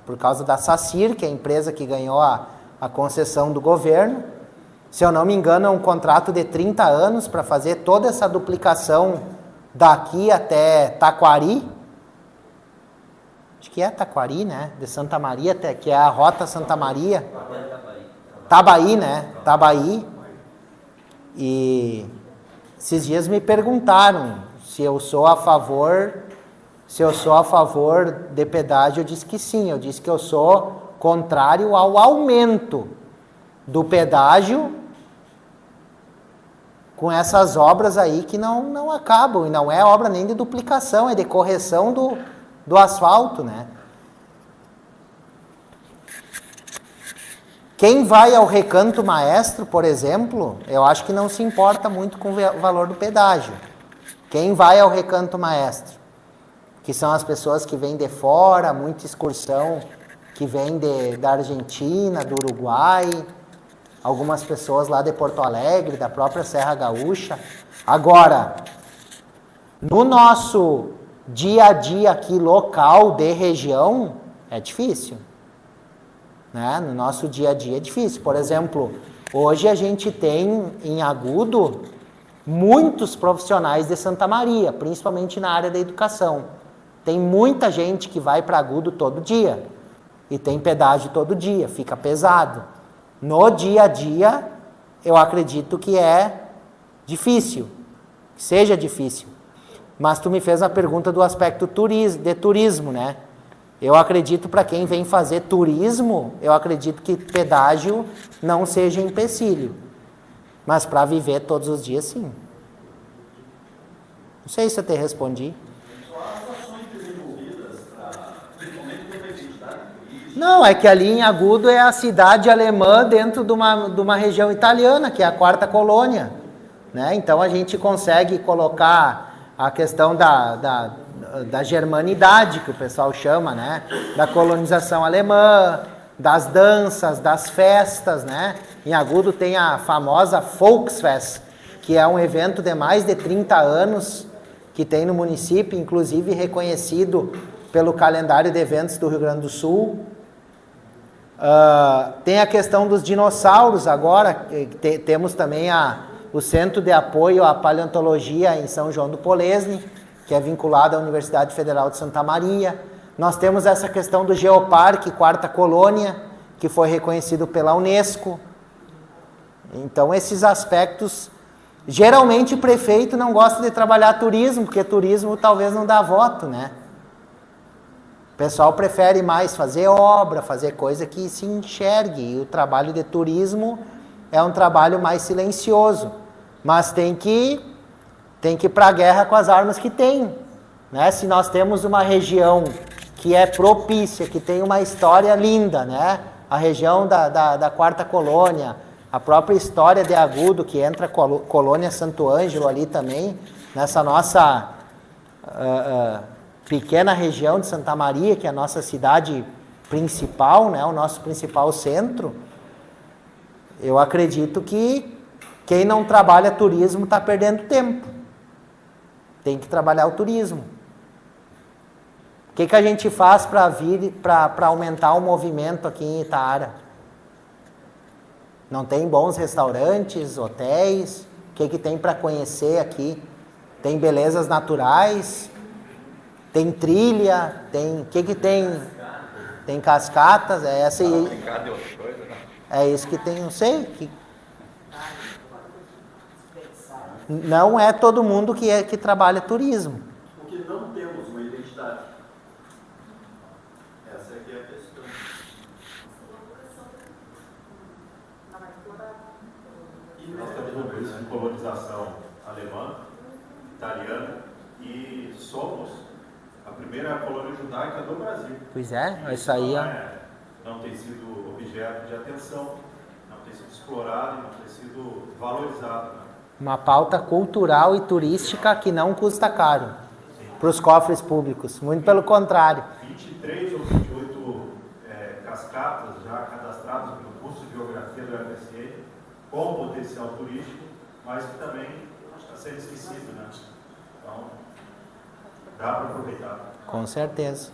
Por causa da SACIR, que é a empresa que ganhou a concessão do governo. Se eu não me engano, é um contrato de 30 anos para fazer toda essa duplicação daqui até Taquari. Acho que é Taquari, né? De Santa Maria, até, que é a rota Santa Maria. Tabaí, né? Tabaí. E esses dias me perguntaram se eu sou a favor de pedágio. Eu disse que sim. Eu disse que eu sou contrário ao aumento do pedágio com essas obras aí que não acabam, e não é obra nem de duplicação, é de correção do asfalto, né? Quem vai ao Recanto Maestro, por exemplo, eu acho que não se importa muito com o valor do pedágio. Quem vai ao Recanto Maestro, que são as pessoas que vêm de fora, muita excursão, que vem da Argentina, do Uruguai, algumas pessoas lá de Porto Alegre, da própria Serra Gaúcha. Agora, no nosso dia a dia aqui local de região, é difícil. Né? No nosso dia a dia é difícil. Por exemplo, hoje a gente tem em Agudo muitos profissionais de Santa Maria, principalmente na área da educação. Tem muita gente que vai para Agudo todo dia e tem pedágio todo dia, fica pesado. No dia a dia, eu acredito que é difícil, que seja difícil. Mas tu me fez a pergunta do aspecto de turismo, né? Eu acredito, para quem vem fazer turismo, eu acredito que pedágio não seja empecilho. Mas para viver todos os dias, sim. Não sei se eu te respondi. Não, é que ali em Agudo é a cidade alemã dentro de uma região italiana, que é a quarta colônia, né? Então a gente consegue colocar a questão da germanidade, que o pessoal chama, né? Da colonização alemã, das danças, das festas, né? Em Agudo tem a famosa Volksfest, que é um evento de mais de 30 anos que tem no município, inclusive reconhecido pelo calendário de eventos do Rio Grande do Sul. Tem a questão dos dinossauros agora, temos também o Centro de Apoio à Paleontologia em São João do Polesne, que é vinculado à Universidade Federal de Santa Maria. Nós temos essa questão do Geoparque Quarta Colônia, que foi reconhecido pela Unesco. Então, esses aspectos... Geralmente, o prefeito não gosta de trabalhar turismo, porque turismo talvez não dá voto, né? O pessoal prefere mais fazer obra, fazer coisa que se enxergue. E o trabalho de turismo é um trabalho mais silencioso. Mas tem que ir para a guerra com as armas que tem, né? Se nós temos uma região que é propícia, que tem uma história linda, né? A região da Quarta Colônia, a própria história de Agudo, que entra a Colônia Santo Ângelo ali também, nessa nossa pequena região de Santa Maria, que é a nossa cidade principal, né? O nosso principal centro. Eu acredito que quem não trabalha turismo está perdendo tempo. Tem que trabalhar o turismo. O que a gente faz para aumentar o movimento aqui em Itaara? Não tem bons restaurantes, hotéis? O que tem para conhecer aqui? Tem belezas naturais? Tem trilha? Tem? O que tem? Tem cascatas? É isso que tem, não sei. Não é todo mundo que trabalha turismo. Porque não temos uma identidade. Essa aqui é a questão. E nós temos um berço de colonização alemã, italiana, e somos a primeira colônia judaica do Brasil. Pois é, isso aí Não tem sido objeto de atenção, não tem sido explorado e não tem sido valorizado. Né? uma pauta cultural e turística que não custa caro para os cofres públicos. Muito pelo contrário. 23 ou 28 cascatas já cadastradas no curso de geografia do FSE, com potencial turístico, mas que também está sendo esquecido, né? Então, dá para aproveitar. Com certeza.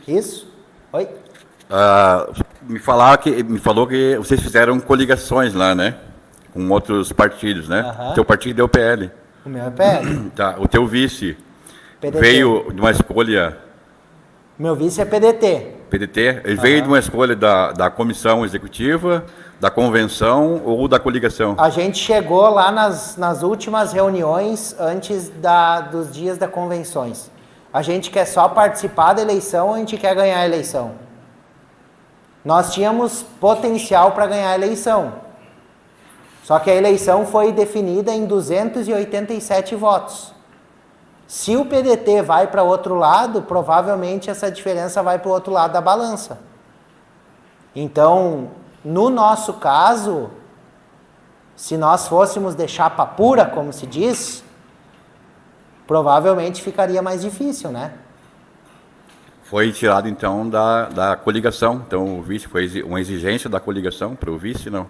Isso? Oi? Me falou que vocês fizeram coligações lá, né? Com outros partidos, né? Aham. Teu partido é o PL. O meu é PL. Tá. O teu vice PDT. veio de uma escolha Meu vice é PDT. PDT. Ele veio de uma escolha da comissão executiva, da convenção ou da coligação? A gente chegou lá nas últimas reuniões antes dos dias das convenções. A gente quer só participar da eleição ou a gente quer ganhar a eleição? Nós tínhamos potencial para ganhar a eleição. Só que a eleição foi definida em 287 votos. Se o PDT vai para outro lado, provavelmente essa diferença vai para o outro lado da balança. Então, no nosso caso, se nós fôssemos de chapa pura, como se diz, provavelmente ficaria mais difícil, né? Foi tirado, então, da coligação. Então, o vice foi uma exigência da coligação para o vice, não?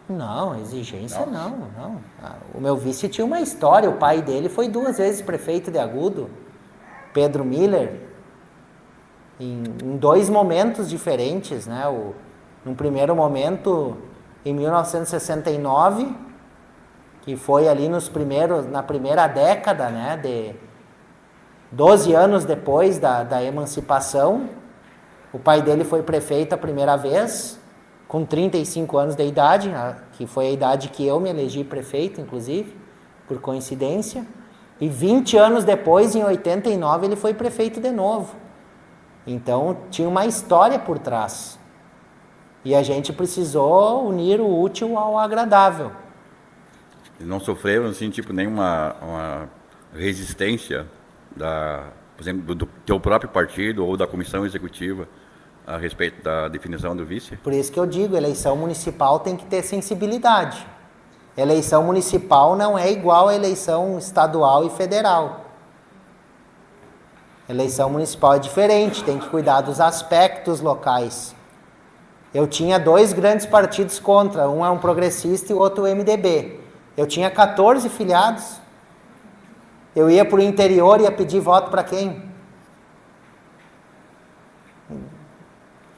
Não, exigência não. O meu vice tinha uma história, o pai dele foi 2 vezes prefeito de Agudo, Pedro Miller, em 2 momentos diferentes, né? Num primeiro momento, em 1969, que foi ali na primeira década, né? 12 anos depois da emancipação, o pai dele foi prefeito a primeira vez, com 35 anos de idade, que foi a idade que eu me elegi prefeito, inclusive, por coincidência. E 20 anos depois, em 89, ele foi prefeito de novo. Então, tinha uma história por trás. E a gente precisou unir o útil ao agradável. Eles não sofreram, assim, tipo, nenhuma uma resistência, por exemplo, do teu próprio partido ou da comissão executiva a respeito da definição do vice? Por isso que eu digo, eleição municipal tem que ter sensibilidade. Eleição municipal não é igual à eleição estadual e federal. Eleição municipal é diferente, tem que cuidar dos aspectos locais. Eu tinha 2 grandes partidos contra, um é um progressista e o outro o MDB. Eu tinha 14 filiados. Eu ia para o interior e ia pedir voto para quem?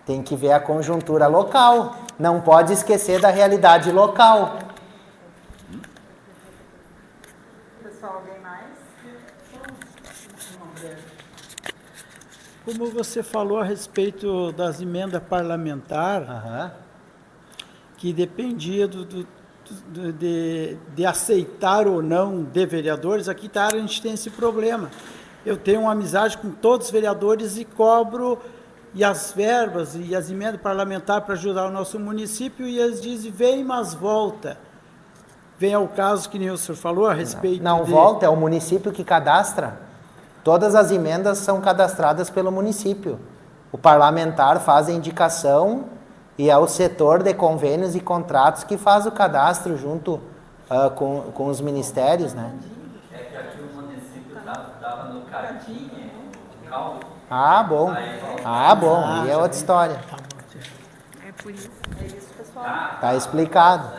Tem que ver a conjuntura local. Não pode esquecer da realidade local. Pessoal, alguém mais? Como você falou a respeito das emendas parlamentares, que dependia de aceitar ou não de vereadores, aqui tá, a gente tem esse problema. Eu tenho uma amizade com todos os vereadores e cobro e as verbas e as emendas parlamentares para ajudar o nosso município, e eles dizem, vem, mas volta. Vem ao caso que nem o senhor falou a respeito Não volta, é o município que cadastra. Todas as emendas são cadastradas pelo município. O parlamentar faz a indicação e é o setor de convênios e contratos que faz o cadastro junto com os ministérios, né? É que aqui o município estava no Cadinho, Caldo. Ah, bom. E é outra história. É por isso. É isso, pessoal. Tá explicado.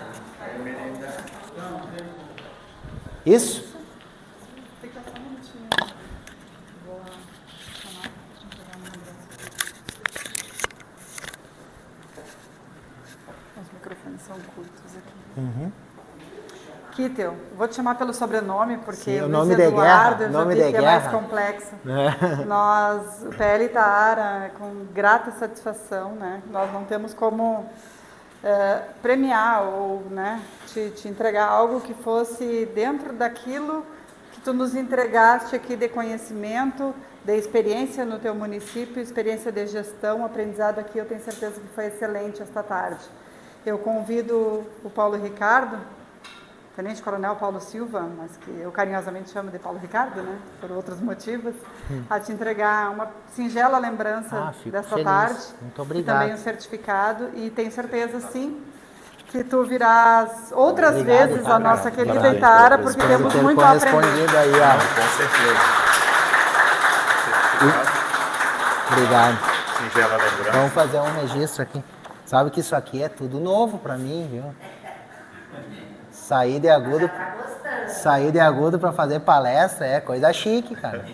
Isso? Fica só um minutinho. Vou chamar para pegar uma lembrança. Os microfones são curtos aqui. Kittel, vou te chamar pelo sobrenome, porque Sim, o Luiz nome de Eduardo, guerra, eu já nome vi de que é mais guerra. complexo. Nós, o PL Taara, com grata satisfação, né? Nós não temos como premiar ou, né, te entregar algo que fosse dentro daquilo que tu nos entregaste aqui de conhecimento, de experiência no teu município, experiência de gestão, aprendizado aqui, eu tenho certeza que foi excelente esta tarde. Eu convido o Paulo Ricardo, Tenente Coronel Paulo Silva, mas que eu carinhosamente chamo de Paulo Ricardo, né, por outros motivos, a te entregar uma singela lembrança desta feliz. tarde. Muito obrigado. E também um certificado, e tenho certeza, sim, que tu virás outras Obrigado, vezes cara. a nossa querida Parabéns, Itara, parabéns. porque temos Ter muito a aprender. correspondido aí, ó. Com certeza. Obrigado. Singela lembrança. Vamos fazer um registro aqui. Sabe que isso aqui é tudo novo para mim, viu? Sair de agudo para fazer palestra é coisa chique, cara.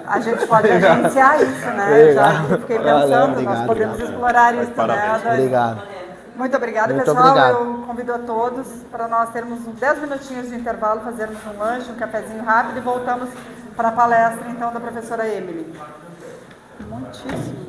A gente pode agenciar isso, né? Obrigado. Já fiquei Valeu, pensando, obrigado, nós podemos obrigado. explorar isso, né? Obrigado. Muito obrigada, Muito pessoal. obrigado. Eu convido a todos para nós termos uns 10 minutinhos de intervalo, fazermos um lanche, um cafezinho rápido e voltamos para a palestra, então, da professora Emily. Muitíssimo.